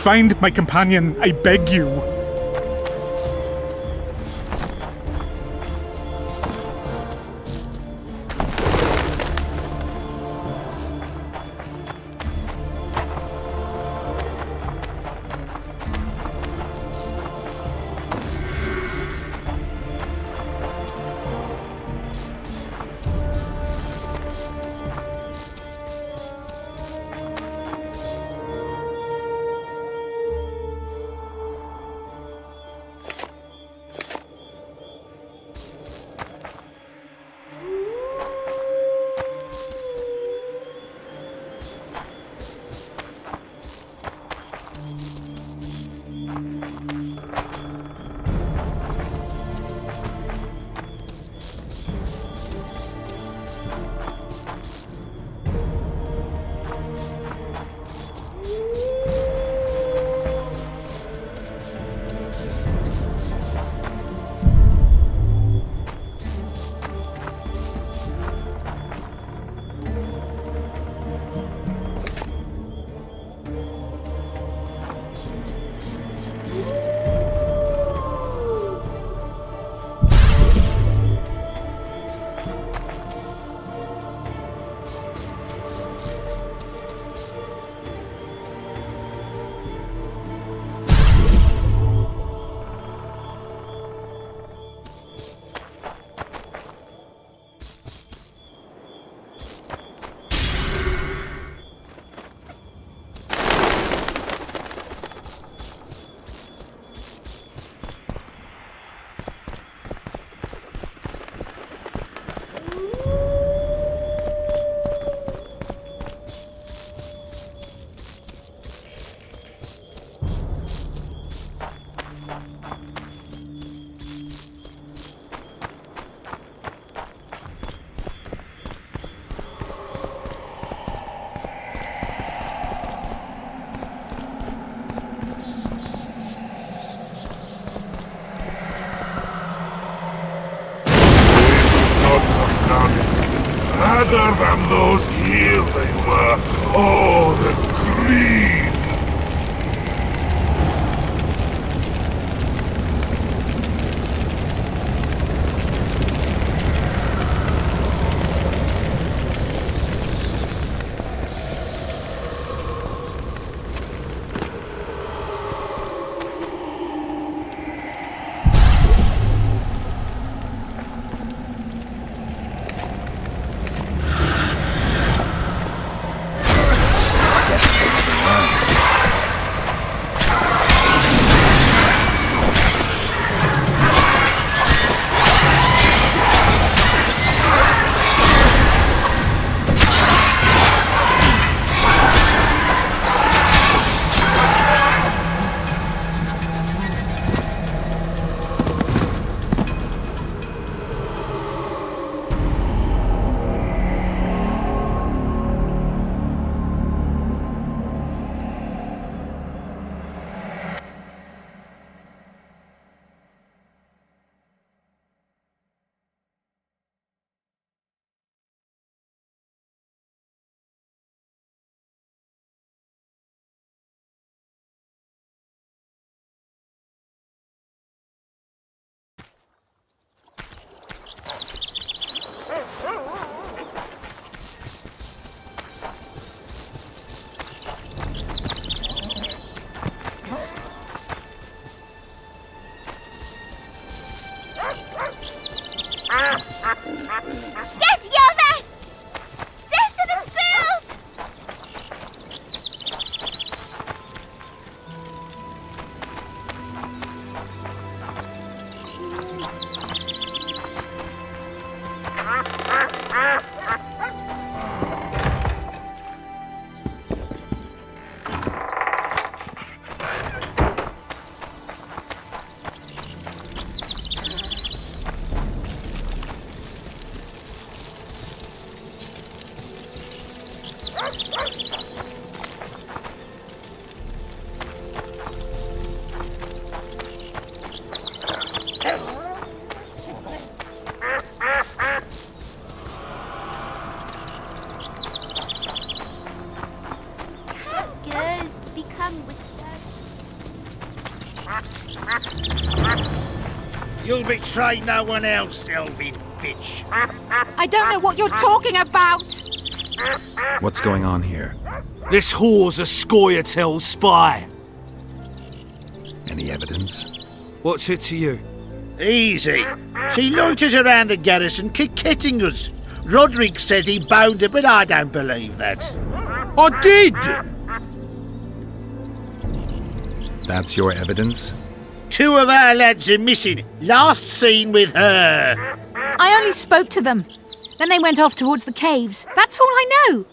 S20: Find my companion, I beg you.
S21: Rather than those here they were. Oh, the greed!
S4: Get Yover! Death to the squirrels! Come, girls, become with us.
S11: You'll betray no one else, elfin bitch.
S4: I don't know what you're talking about.
S12: What's going on here?
S13: This whore's a Scoia'tael spy.
S12: Any evidence?
S13: What's it to you?
S11: Easy. She loiters around the garrison, kick-kitting us. Roderick said he bound her, but I don't believe that.
S13: I did!
S12: That's your evidence?
S11: 2 of our lads are missing. Last seen with her.
S4: I only spoke to them. Then they went off towards the caves. That's all I know.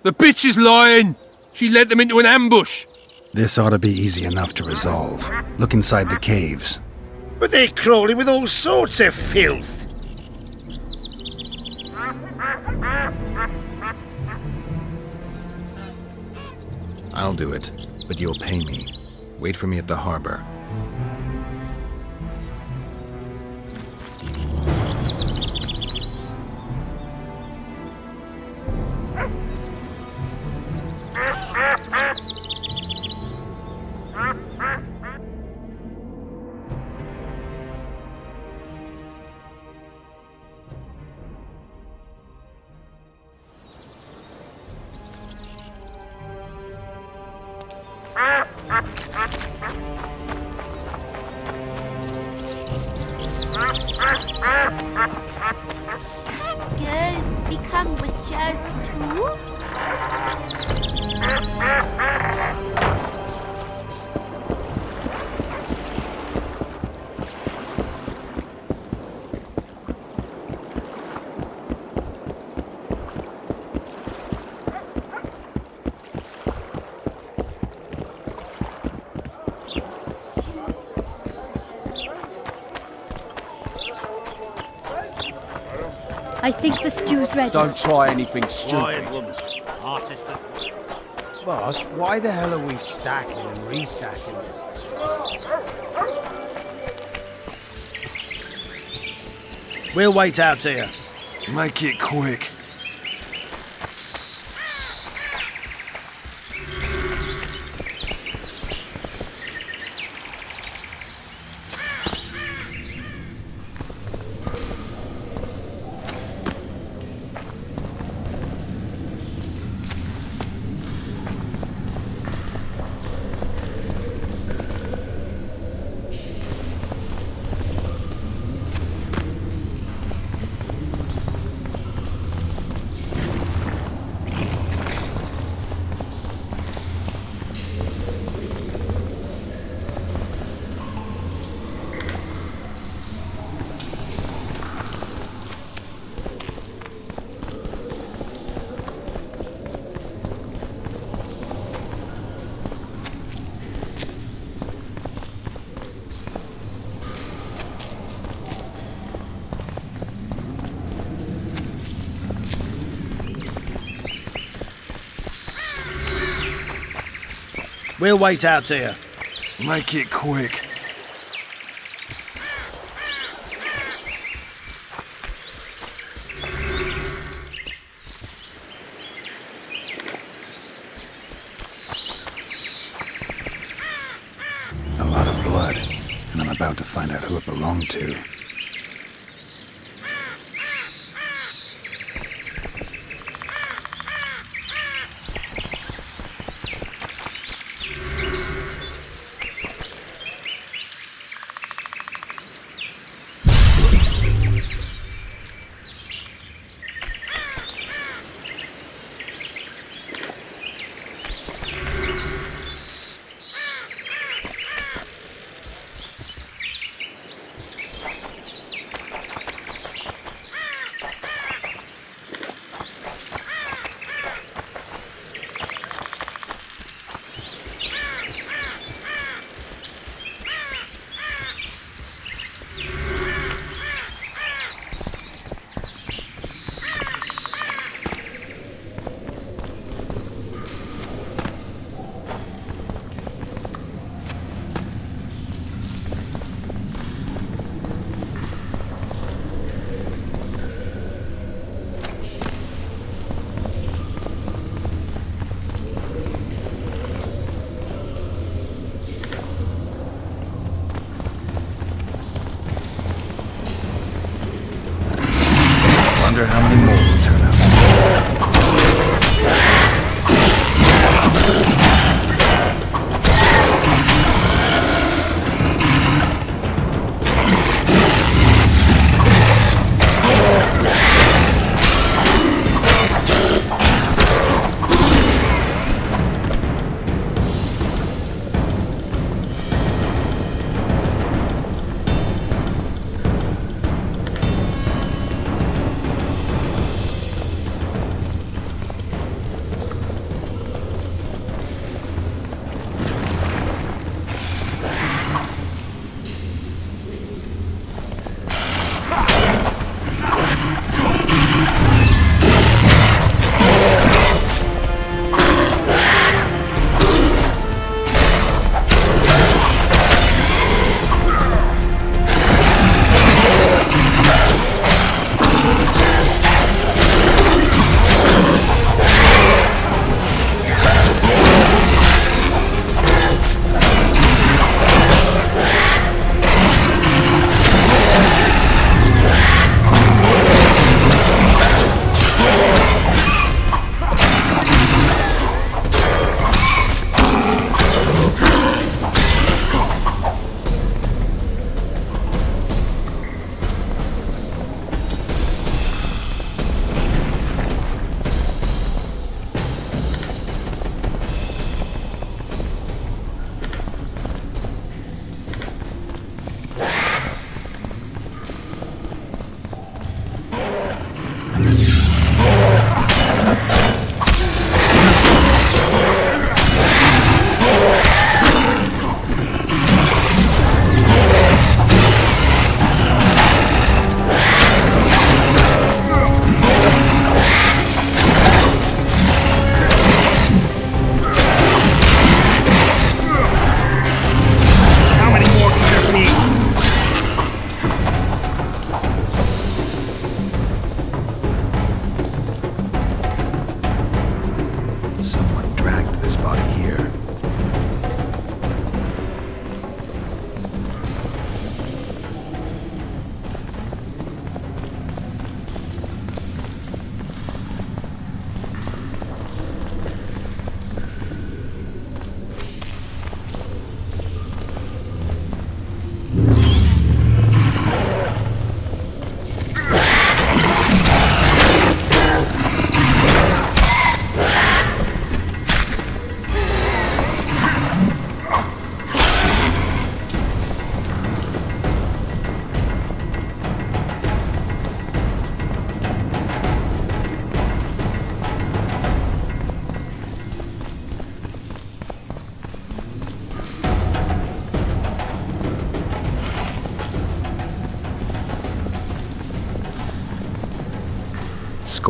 S13: The bitch is lying. She led them into an ambush.
S8: This ought to be easy enough to resolve. Look inside the caves.
S11: But they're crawling with all sorts of filth.
S8: I'll do it, but you'll pay me. Wait for me at the harbor.
S4: Girls become witches too?
S7: I think the stew's ready.
S5: Don't try anything stupid.
S11: Quiet, woman.
S5: Boss, why the hell are we stacking and restacking this?
S11: We'll wait out here.
S13: Make it quick.
S11: We'll wait out here.
S13: Make it quick.
S8: A lot of blood, and I'm about to find out who it belonged to.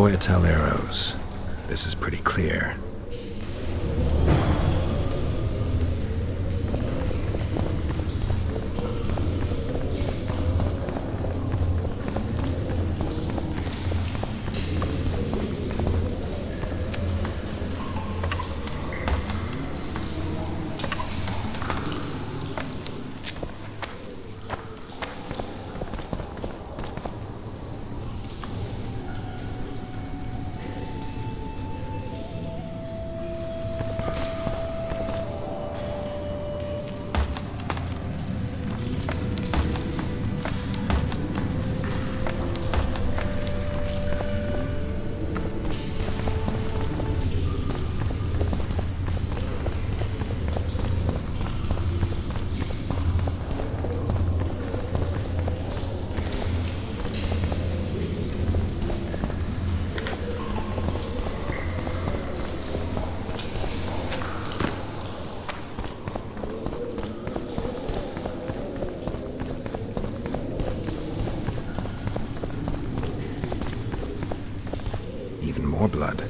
S8: Scoia'tael arrows. This is pretty clear. More blood.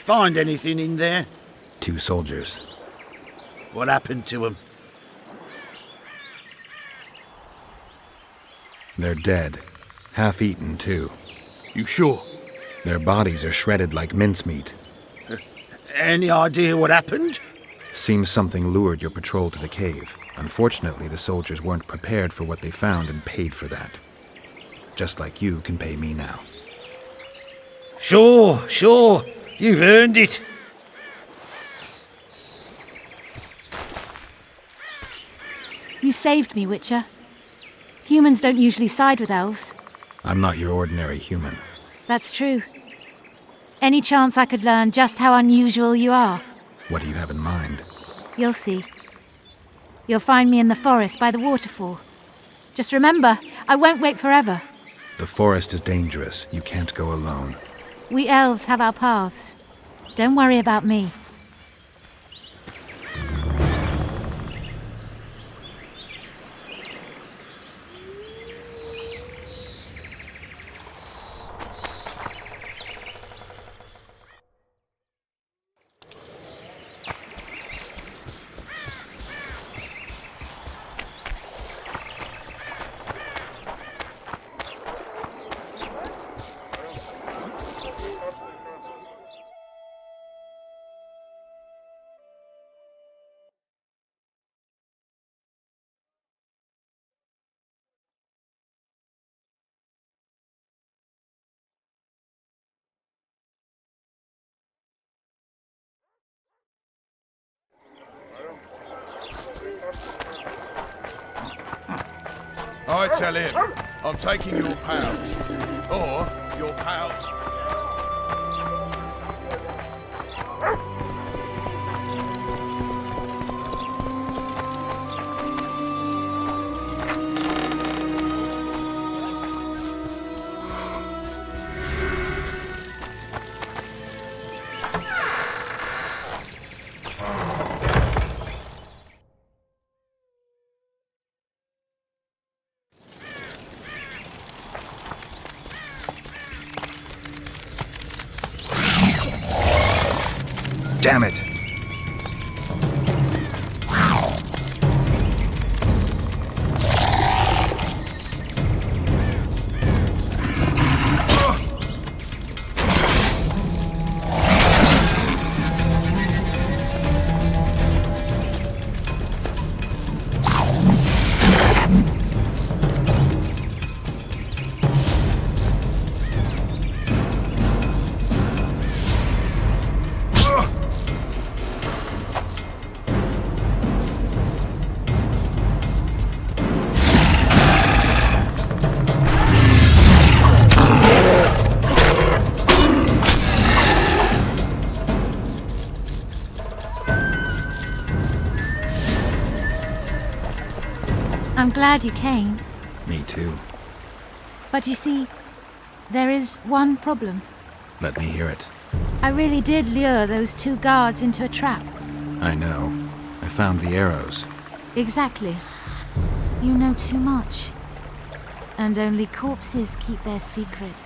S11: Find anything in there?
S8: 2 soldiers.
S11: What happened to them?
S8: They're dead. Half-eaten, too.
S5: You sure?
S8: Their bodies are shredded like mincemeat.
S11: Any idea what happened?
S8: Seems something lured your patrol to the cave. Unfortunately, the soldiers weren't prepared for what they found and paid for that. Just like you can pay me now.
S11: Sure. You've earned it.
S4: You saved me, Witcher. Humans don't usually side with elves.
S8: I'm not your ordinary human.
S4: That's true. Any chance I could learn just how unusual you are?
S8: What do you have in mind?
S4: You'll see. You'll find me in the forest by the waterfall. Just remember, I won't wait forever.
S8: The forest is dangerous. You can't go alone.
S4: We elves have our paths. Don't worry about me.
S21: I tell him, I'm taking your pouch. Or your pouch.
S12: Damn it!
S4: I'm glad you came.
S12: Me too.
S4: But you see, there is one problem.
S12: Let me hear it.
S4: I really did lure those 2 guards into a trap.
S12: I know. I found the arrows.
S4: Exactly. You know too much. And only corpses keep their secrets.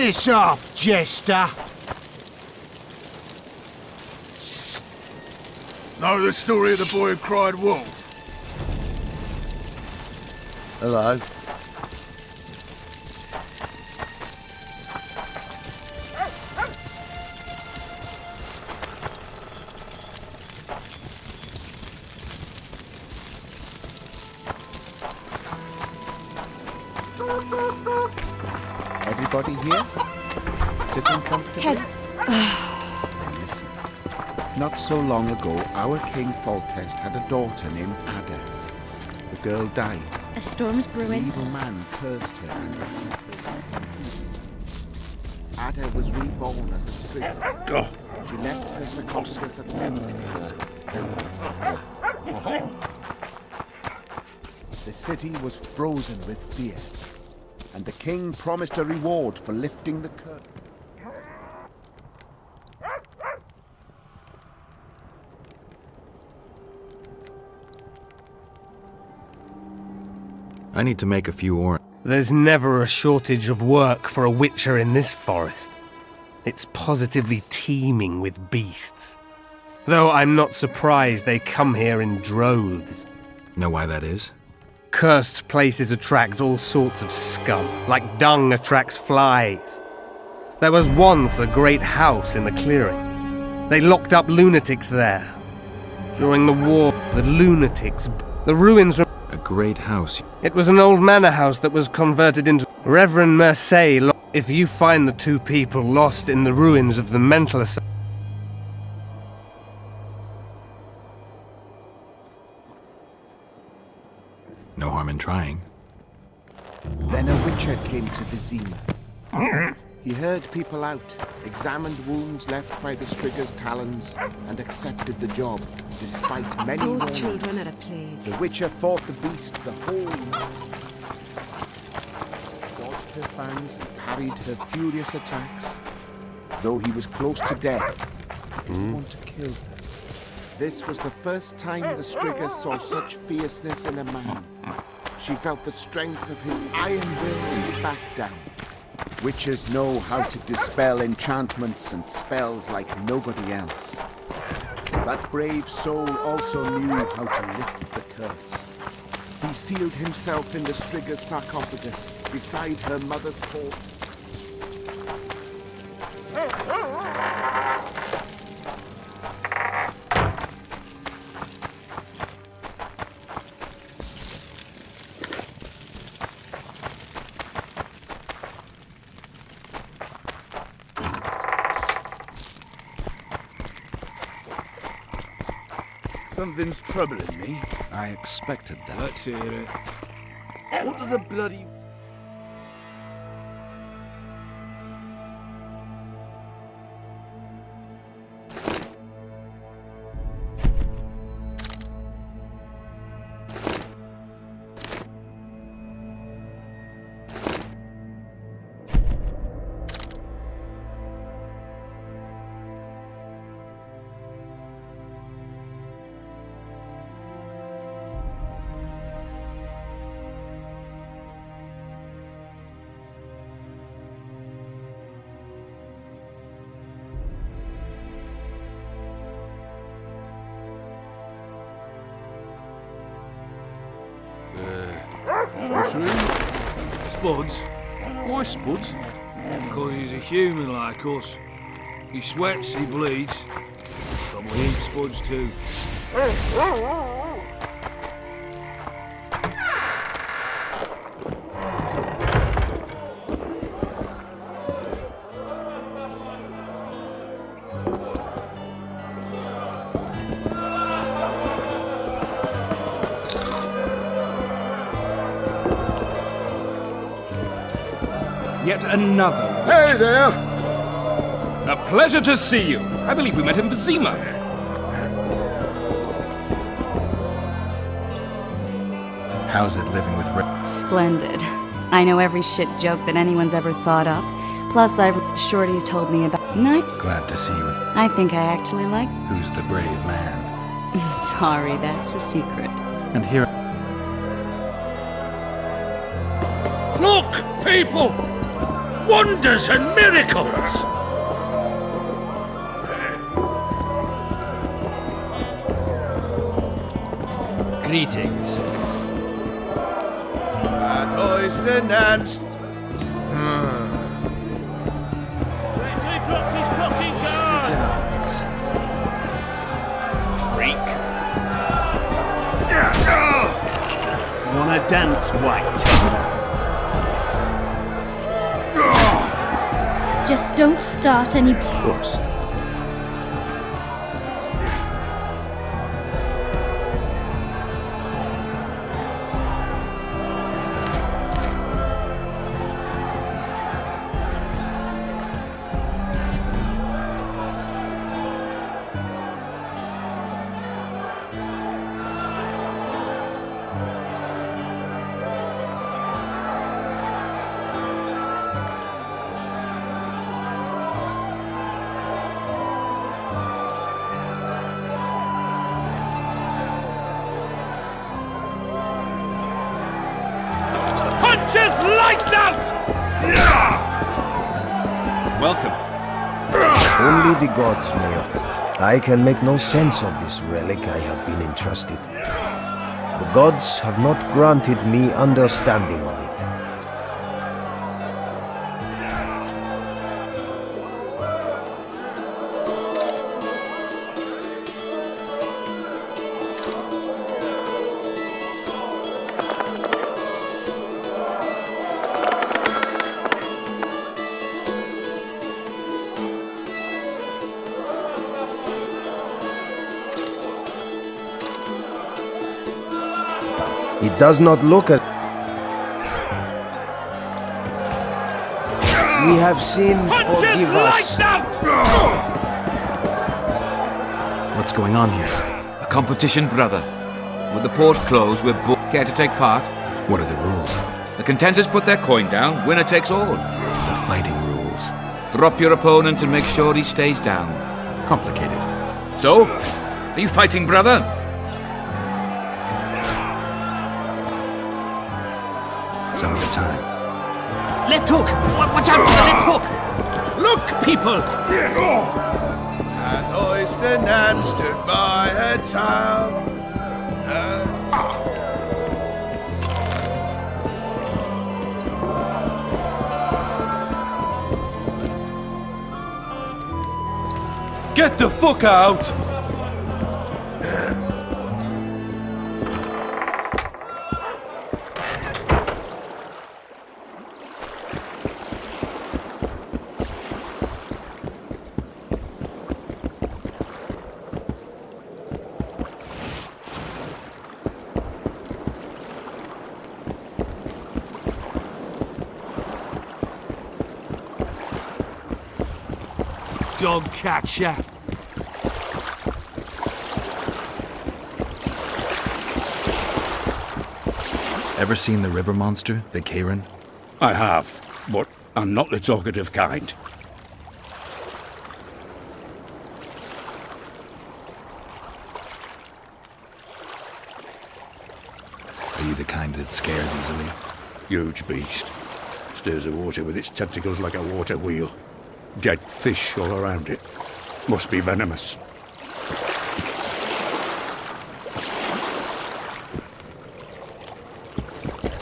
S11: Piss off, jester!
S21: Know the story of the boy who cried wolf?
S14: Hello.
S1: Everybody here? Sitting comfortably? Listen. Not so long ago, our King Foltest had a daughter named Ada. The girl died.
S7: A storm's
S1: The
S7: brewing.
S1: evil man cursed her and her people. Ada was reborn as a striga. She left her sarcophagus at Memphis. The city was frozen with fear, and the king promised a reward for lifting the curse.
S8: I need to make a few orange.
S19: There's never a shortage of work for a witcher in this forest. It's positively teeming with beasts. Though I'm not surprised they come here in droves.
S8: Know why that is?
S19: Cursed places attract all sorts of scum, like dung attracts flies. There was once a great house in the clearing. They locked up lunatics there. During the war, the lunatics... The ruins...
S8: A great house.
S19: It was an old manor house that was converted into... Reverend Merceau... If you find the two people lost in the ruins of the mental asylum...
S8: No harm in trying.
S1: Then a witcher came to Vizima. He heard people out, examined wounds left by the Striga's talons, and accepted the job, despite many
S3: Those
S1: warnings.
S3: children are a plague.
S1: The witcher fought the beast the whole night. Dodged her fangs and parried her furious attacks. Though he was close to death, he didn't want to kill her. This was the first time the Striga saw such fierceness in a man. She felt the strength of his iron will and backed down. Witches know how to dispel enchantments and spells like nobody else. That brave soul also knew how to lift the curse. He sealed himself in the Striga's sarcophagus beside her mother's corpse.
S5: Something's troubling me.
S12: I expected that.
S5: Let's hear it. What does a bloody...
S21: Mushroom?
S5: Spuds?
S21: Why Spuds?
S5: Because he's a human like us. He sweats, he bleeds. But we eat spuds too.
S13: Yet another witch.
S21: Hey there!
S13: A pleasure to see you. I believe we met in Vizima.
S8: How's it living with Rick?
S22: Splendid. I know every shit joke that anyone's ever thought up. Plus, Shorty's told me about night.
S8: Glad to see you.
S22: I think I actually like.
S8: Who's the brave man?
S22: Sorry, that's a secret.
S8: And here.
S13: Look, people!
S2: Wonders and miracles!
S13: Greetings.
S21: At Oyston and...
S11: Freak. Wanna dance, white?
S7: Just don't start any...
S8: Of course.
S2: Punches lights out!
S12: Welcome.
S3: Only the gods, Mayor. I can make no sense of this relic I have been entrusted. The gods have not granted me understanding of it. It does not look as... We have sinned, forgive us.
S12: What's going on here?
S9: A competition, brother. With the port closed, we're both care to take part.
S12: What are the rules?
S9: The contenders put their coin down, winner takes all.
S12: The fighting rules.
S9: Drop your opponent and make sure he stays down.
S12: Complicated.
S9: So, are you fighting, brother?
S12: Some of the time.
S18: Left hook! Watch out for the left hook! Look, people!
S21: At Oyston and stood by her town.
S13: Get the fuck out! Dog catcher.
S8: Ever seen the river monster, the Karen?
S2: I have, but I'm not the talkative kind.
S8: Are you the kind that scares easily?
S2: Huge beast. Stirs the water with its tentacles like a water wheel. Dead fish all around it. Must be venomous.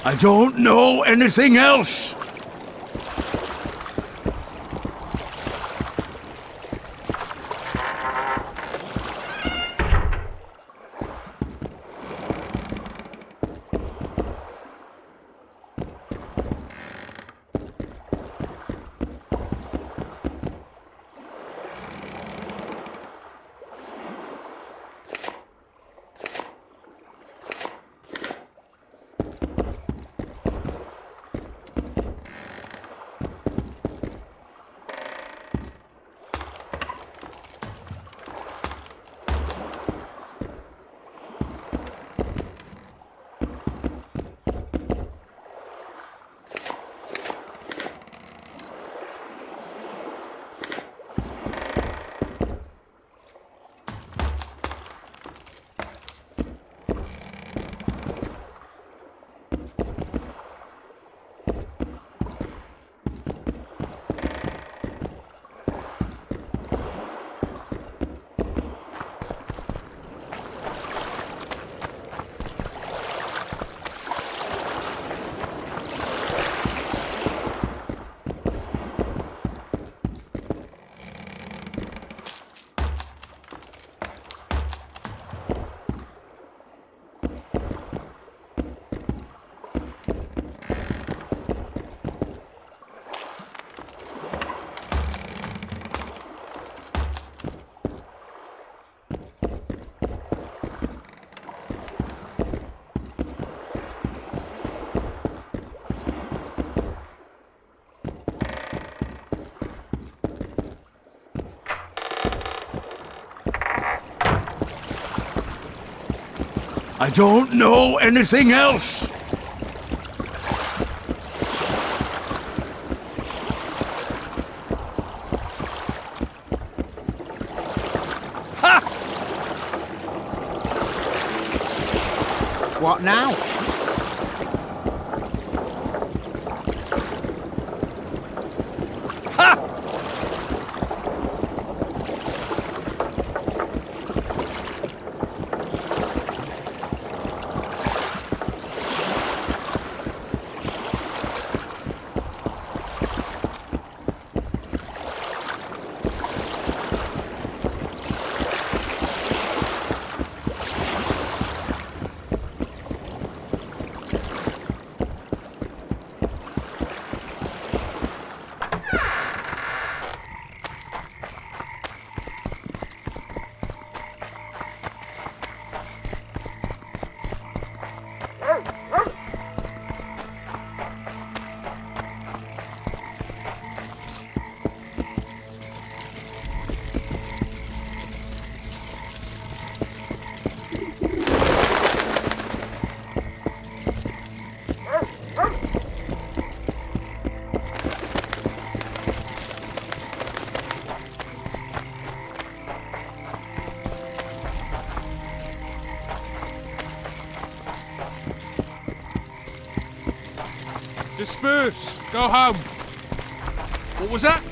S2: I don't know anything else! I don't know anything else.
S1: What now?
S21: Disperse! Go home! What was that?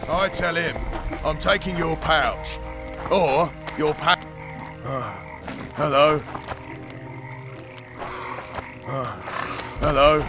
S21: I tell him, I'm taking your pouch. Or your hello? Hello?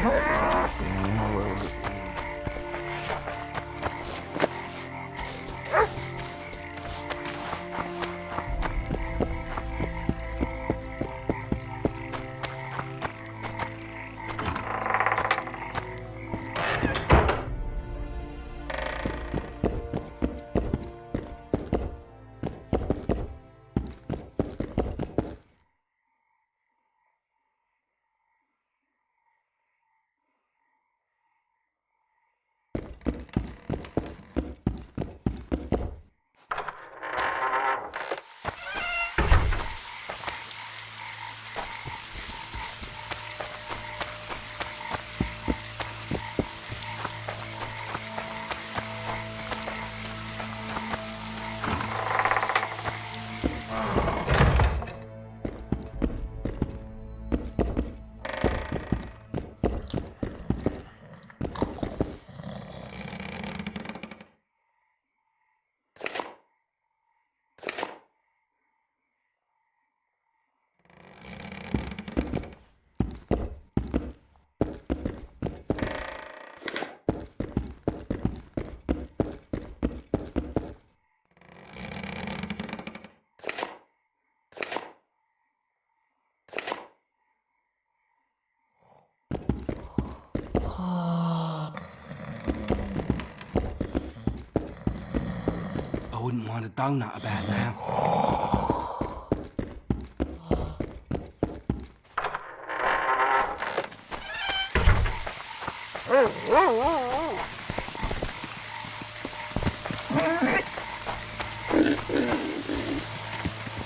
S13: I wouldn't want a donut about now.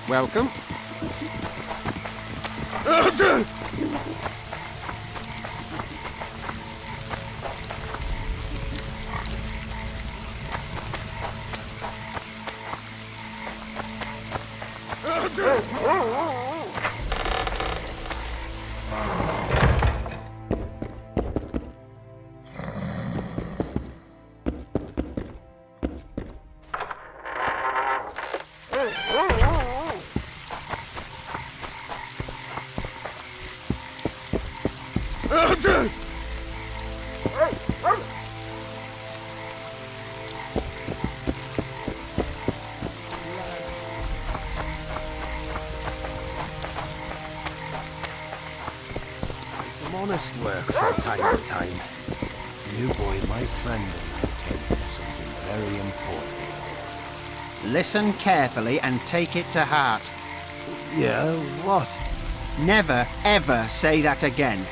S1: Welcome.
S3: Honest work from time to time. You boy, my friend, will tell you something very important.
S6: Listen carefully and take it to heart.
S3: Yeah, what?
S6: Never, ever say that again.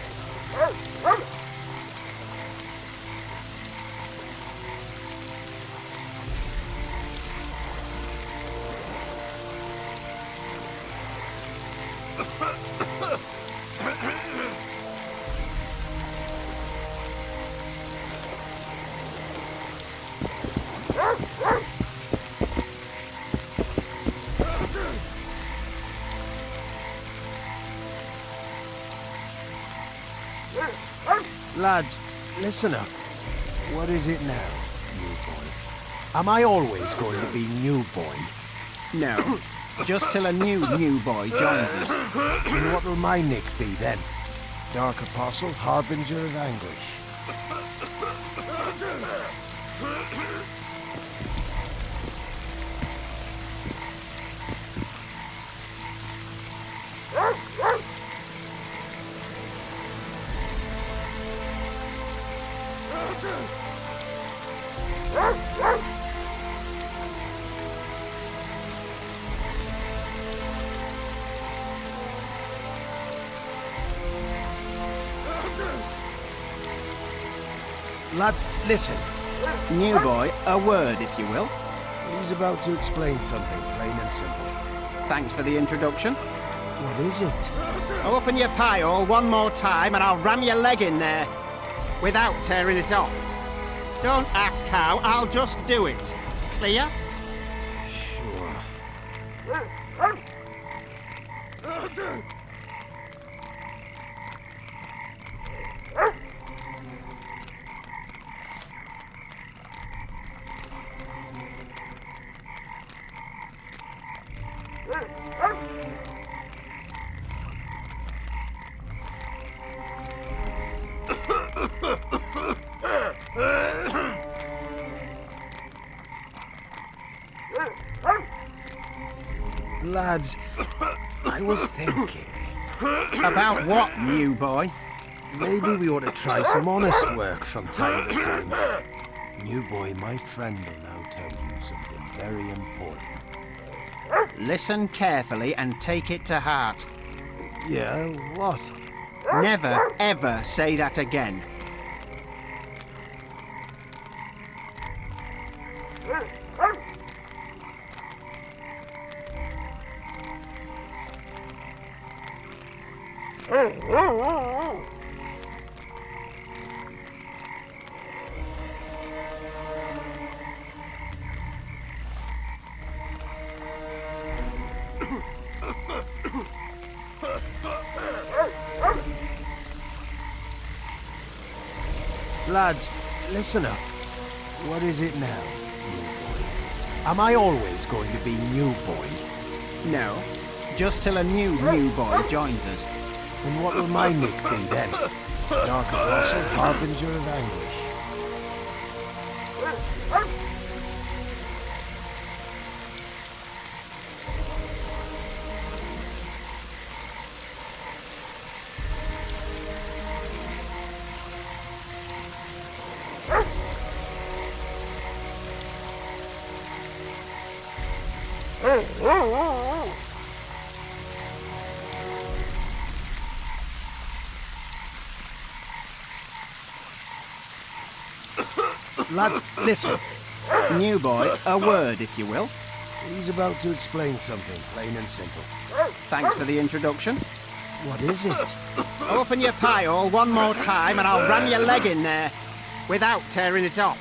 S3: Lads, listen up. What is it now, new boy? Am I always going to be new boy?
S6: No, just till a new boy joins us.
S3: And what will my nick be then? Dark Apostle, Harbinger of Anguish. Lads, listen.
S6: New boy, a word, if you will.
S3: He's about to explain something, plain and simple.
S6: Thanks for the introduction.
S3: What is it?
S6: Open your pie hole one more time and I'll ram your leg in there. Without tearing it off. Don't ask how, I'll just do it. Clear?
S3: Sure. Lads, I was thinking.
S6: About what, new boy?
S3: Maybe we ought to try some honest work from time to time. New boy, my friend will now tell you something very important.
S6: Listen carefully and take it to heart.
S3: Yeah, what?
S6: Never, ever say that again.
S3: Lads, listen up. What is it now, new boy? Am I always going to be new boy?
S6: No, just till a new boy joins us.
S3: And what will my nick be then? Dark Apostle, Harbinger of Anguish.
S6: Lads, listen. New boy, a word, if you will.
S3: He's about to explain something, plain and simple.
S6: Thanks for the introduction.
S3: What is it?
S6: Open your pie hole one more time and I'll ram your leg in there. Without tearing it off.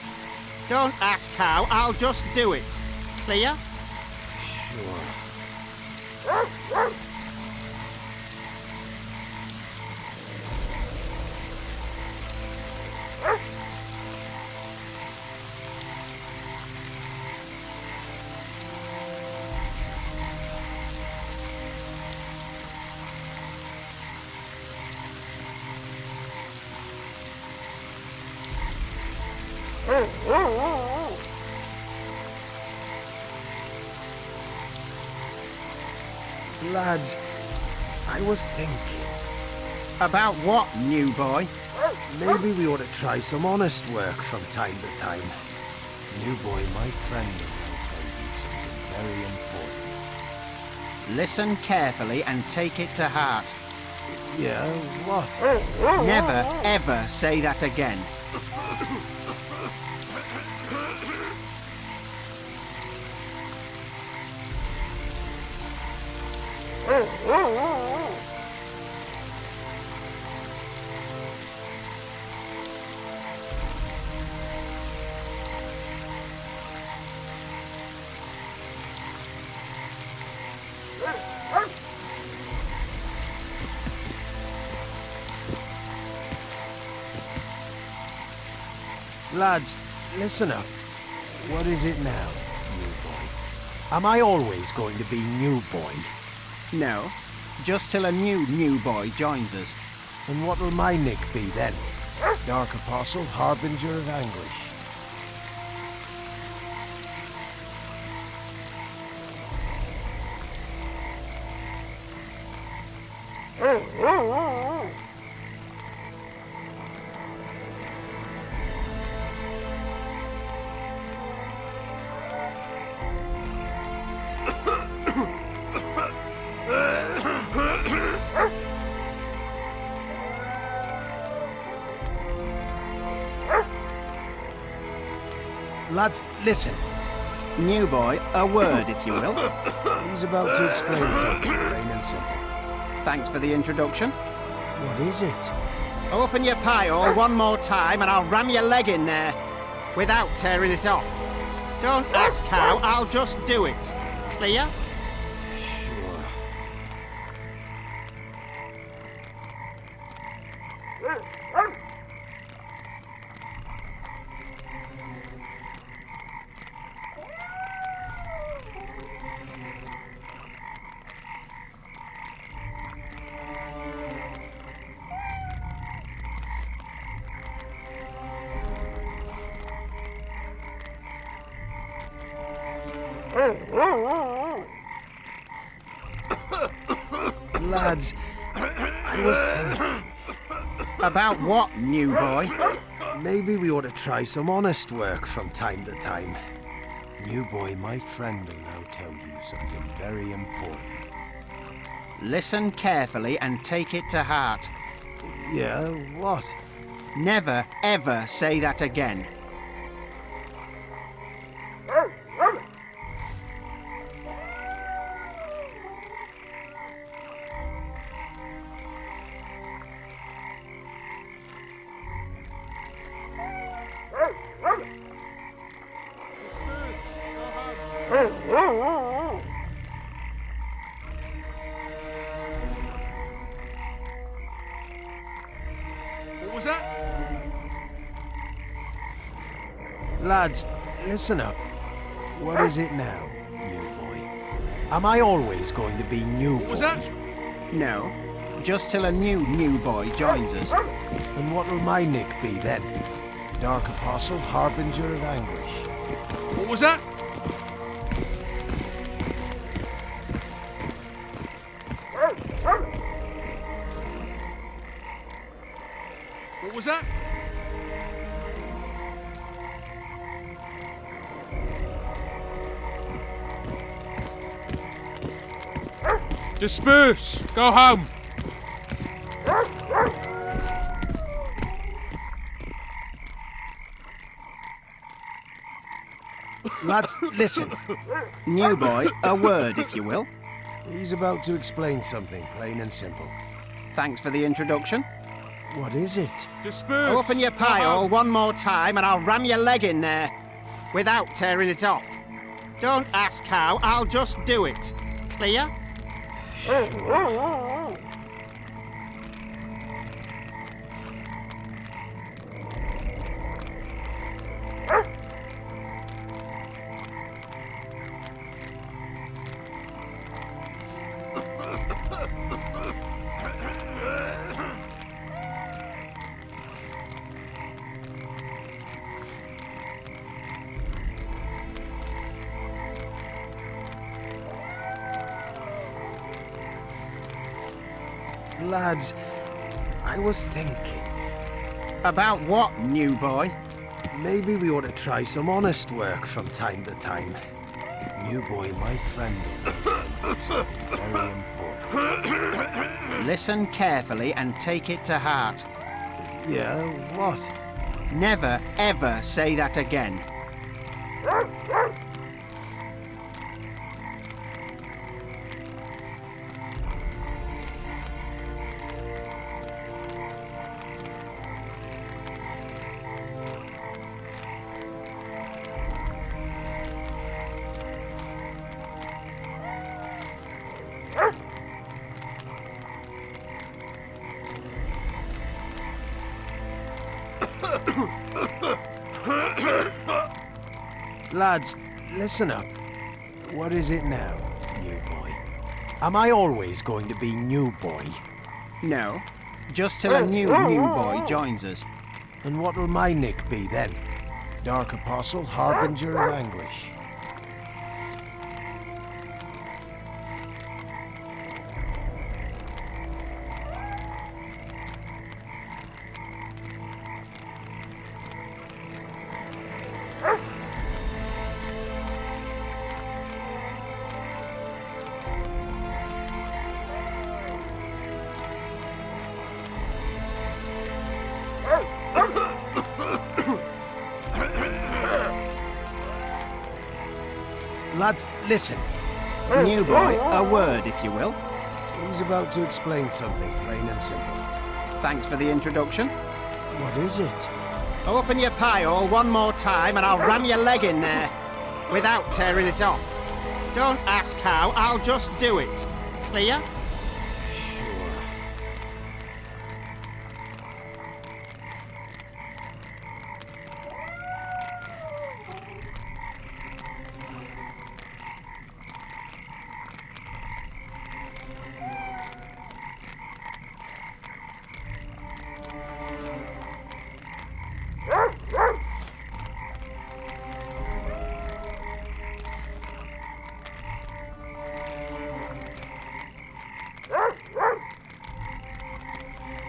S6: Don't ask how, I'll just do it. Clear?
S3: Sure. Lads, I was thinking.
S6: About what, new boy?
S3: Maybe we ought to try some honest work from time to time. New boy, my friend will tell you something very important.
S6: Listen carefully and take it to heart.
S3: Yeah, what?
S6: Never, ever say that again.
S3: Lads, listen up. What is it now, new boy? Am I always going to be new boy?
S6: No, just till a new boy joins us.
S3: And what will my nick be then? Dark Apostle, Harbinger of Anguish.
S6: Lads, listen. New boy, a word, if you will.
S3: He's about to explain something, plain and simple.
S6: Thanks for the introduction.
S3: What is it?
S6: Open your pie hole one more time and I'll ram your leg in there. Without tearing it off. Don't ask how, I'll just do it. Clear?
S3: Sure. Lads, I was thinking.
S6: About what, new boy?
S3: Maybe we ought to try some honest work from time to time. New boy, my friend will now tell you something very important.
S6: Listen carefully and take it to heart.
S3: Yeah, what?
S6: Never, ever say that again.
S5: What was that?
S3: Lads, listen up. What is it now, new boy? Am I always going to be new boy?
S5: What was that?
S6: No, just till a new boy joins us.
S3: And what will my nick be then? Dark Apostle, Harbinger of Anguish.
S5: What was that? What was that? Disperse! Go home!
S6: Lads, listen. New boy, a word, if you will.
S3: He's about to explain something, plain and simple.
S6: Thanks for the introduction.
S3: What is it?
S5: Disperse!
S6: Open your pie hole one more time and I'll ram your leg in there. Without tearing it off. Don't ask how, I'll just do it. Clear?
S3: Sure. Lads, I was thinking.
S6: About what, new boy?
S3: Maybe we ought to try some honest work from time to time. New boy, my friend will tell you something very important.
S6: Listen carefully and take it to heart.
S3: Yeah, what?
S6: Never, ever say that again.
S3: Lads, listen up. What is it now, new boy? Am I always going to be new boy?
S6: No, just till a new boy joins us.
S3: And what will my nick be then? Dark Apostle, Harbinger of Anguish. Lads, listen.
S6: New boy, a word, if you will.
S3: He's about to explain something, plain and simple.
S6: Thanks for the introduction.
S3: What is it?
S6: Open your pie hole one more time and I'll ram your leg in there, without tearing it off. Don't ask how, I'll just do it. Clear?
S3: Sure.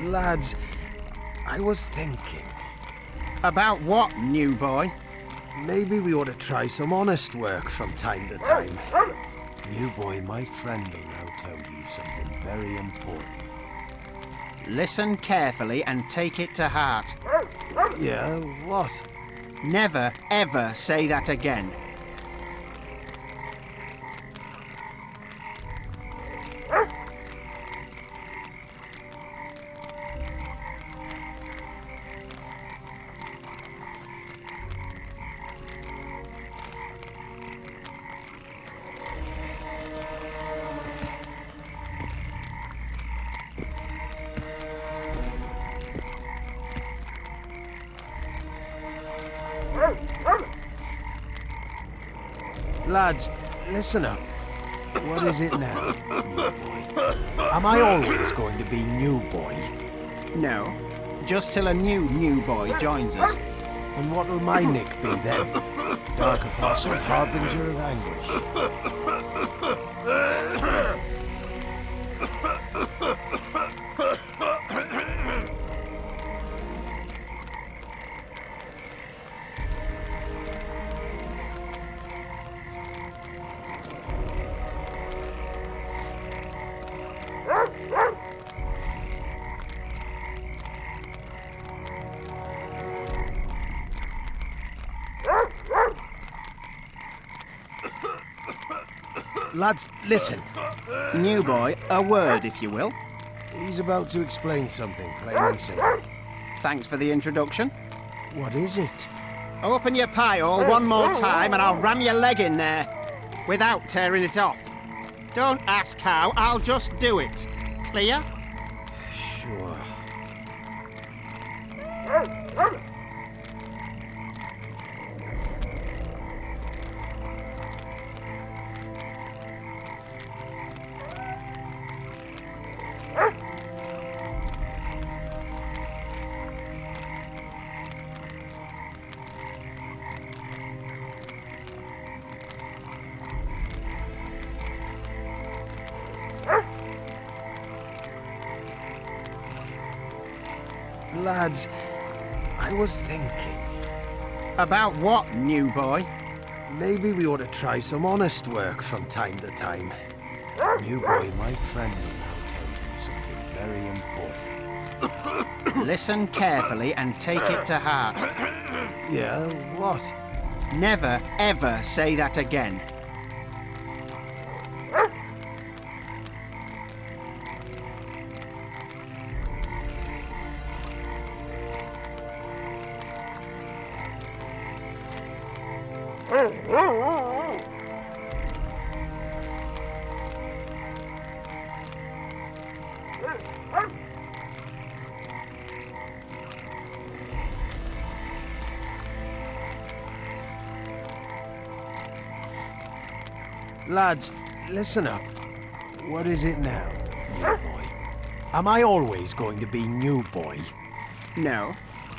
S3: Lads, I was thinking.
S6: About what, new boy?
S3: Maybe we ought to try some honest work from time to time. New boy, my friend will now tell you something very important.
S6: Listen carefully and take it to heart.
S3: Yeah, what?
S6: Never, ever say that again.
S3: Lads, listen up. What is it now, new boy? Am I always going to be new boy?
S6: No, just till a new boy joins us.
S3: And what will my nick be then? Dark Apostle, Harbinger of Anguish. Lads, listen.
S6: New boy, a word, if you will.
S3: He's about to explain something, plain and simple.
S6: Thanks for the introduction.
S3: What is it?
S6: Open your pie hole one more time and I'll ram your leg in there, without tearing it off. Don't ask how, I'll just do it. Clear?
S3: Sure. Lads, I was thinking.
S6: About what, new boy?
S3: Maybe we ought to try some honest work from time to time. New boy, my friend will now tell you something very important.
S6: Listen carefully and take it to heart.
S3: Yeah, what?
S6: Never, ever say that again.
S3: Lads, listen up. What is it now, new boy? Am I always going to be new boy?
S6: No,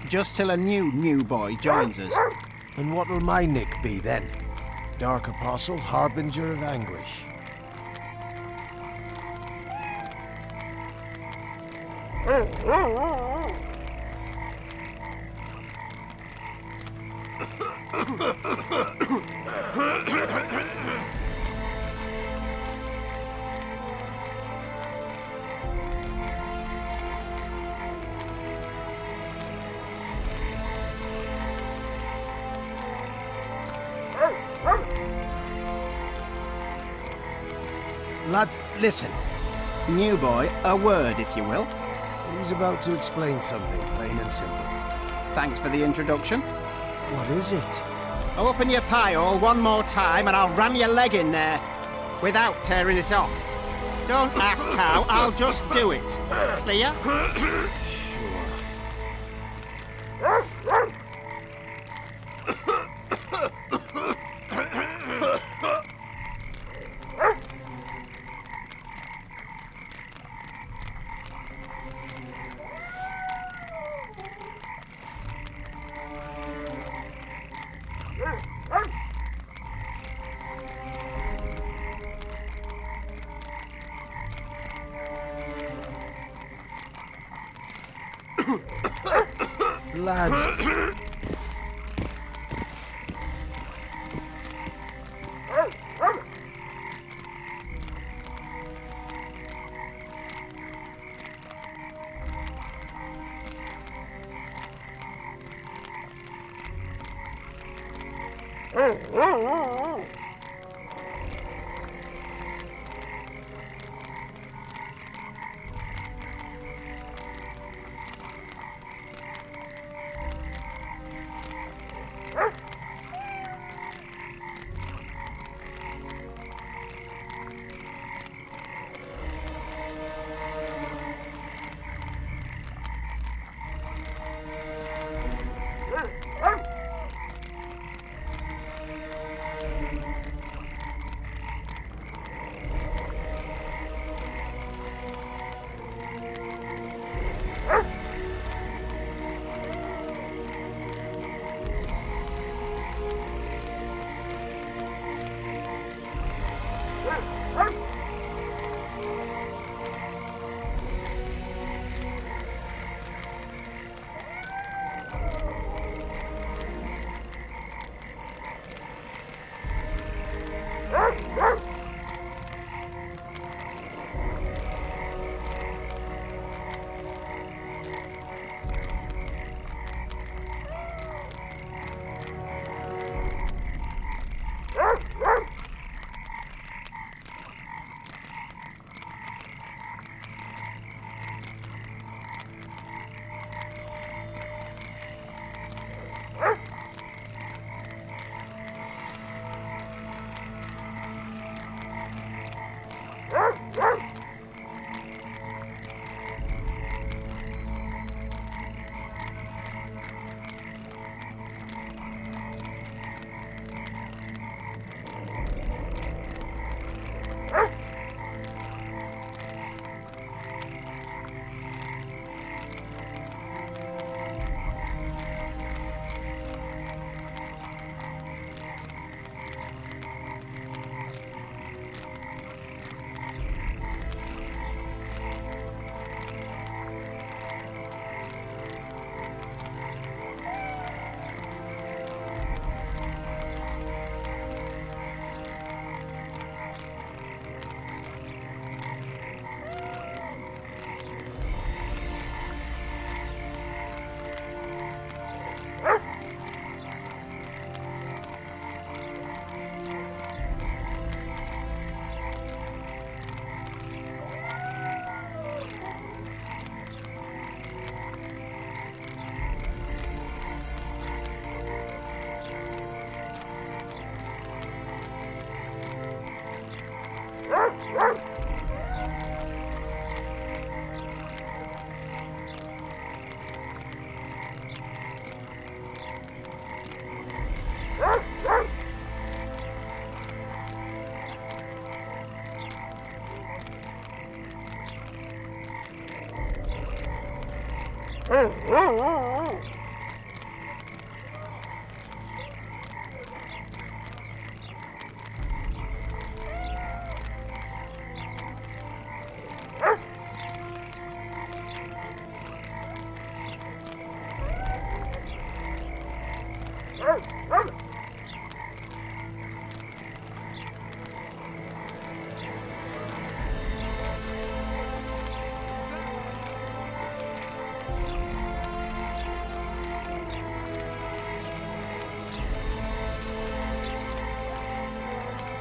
S6: just till a new boy joins us.
S3: And what will my nick be then? Dark Apostle, Harbinger of Anguish.
S6: Lads, listen. New boy, a word, if you will.
S3: He's about to explain something, plain and simple.
S6: Thanks for the introduction.
S3: What is it?
S6: Open your pie hole one more time and I'll ram your leg in there. Without tearing it off. Don't ask how, I'll just do it. Clear?
S3: Lads.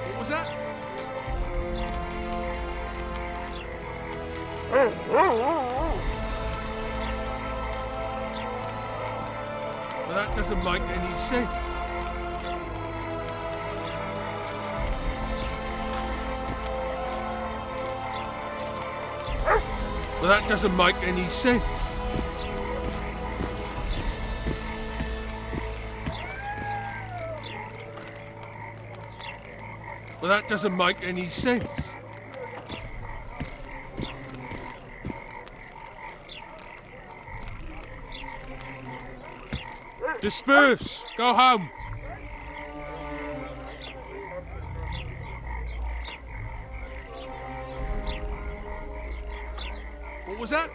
S5: What was that? Well, that doesn't make any sense. Well, that doesn't make any sense. Well, that doesn't make any sense. Disperse! Go home! What was that?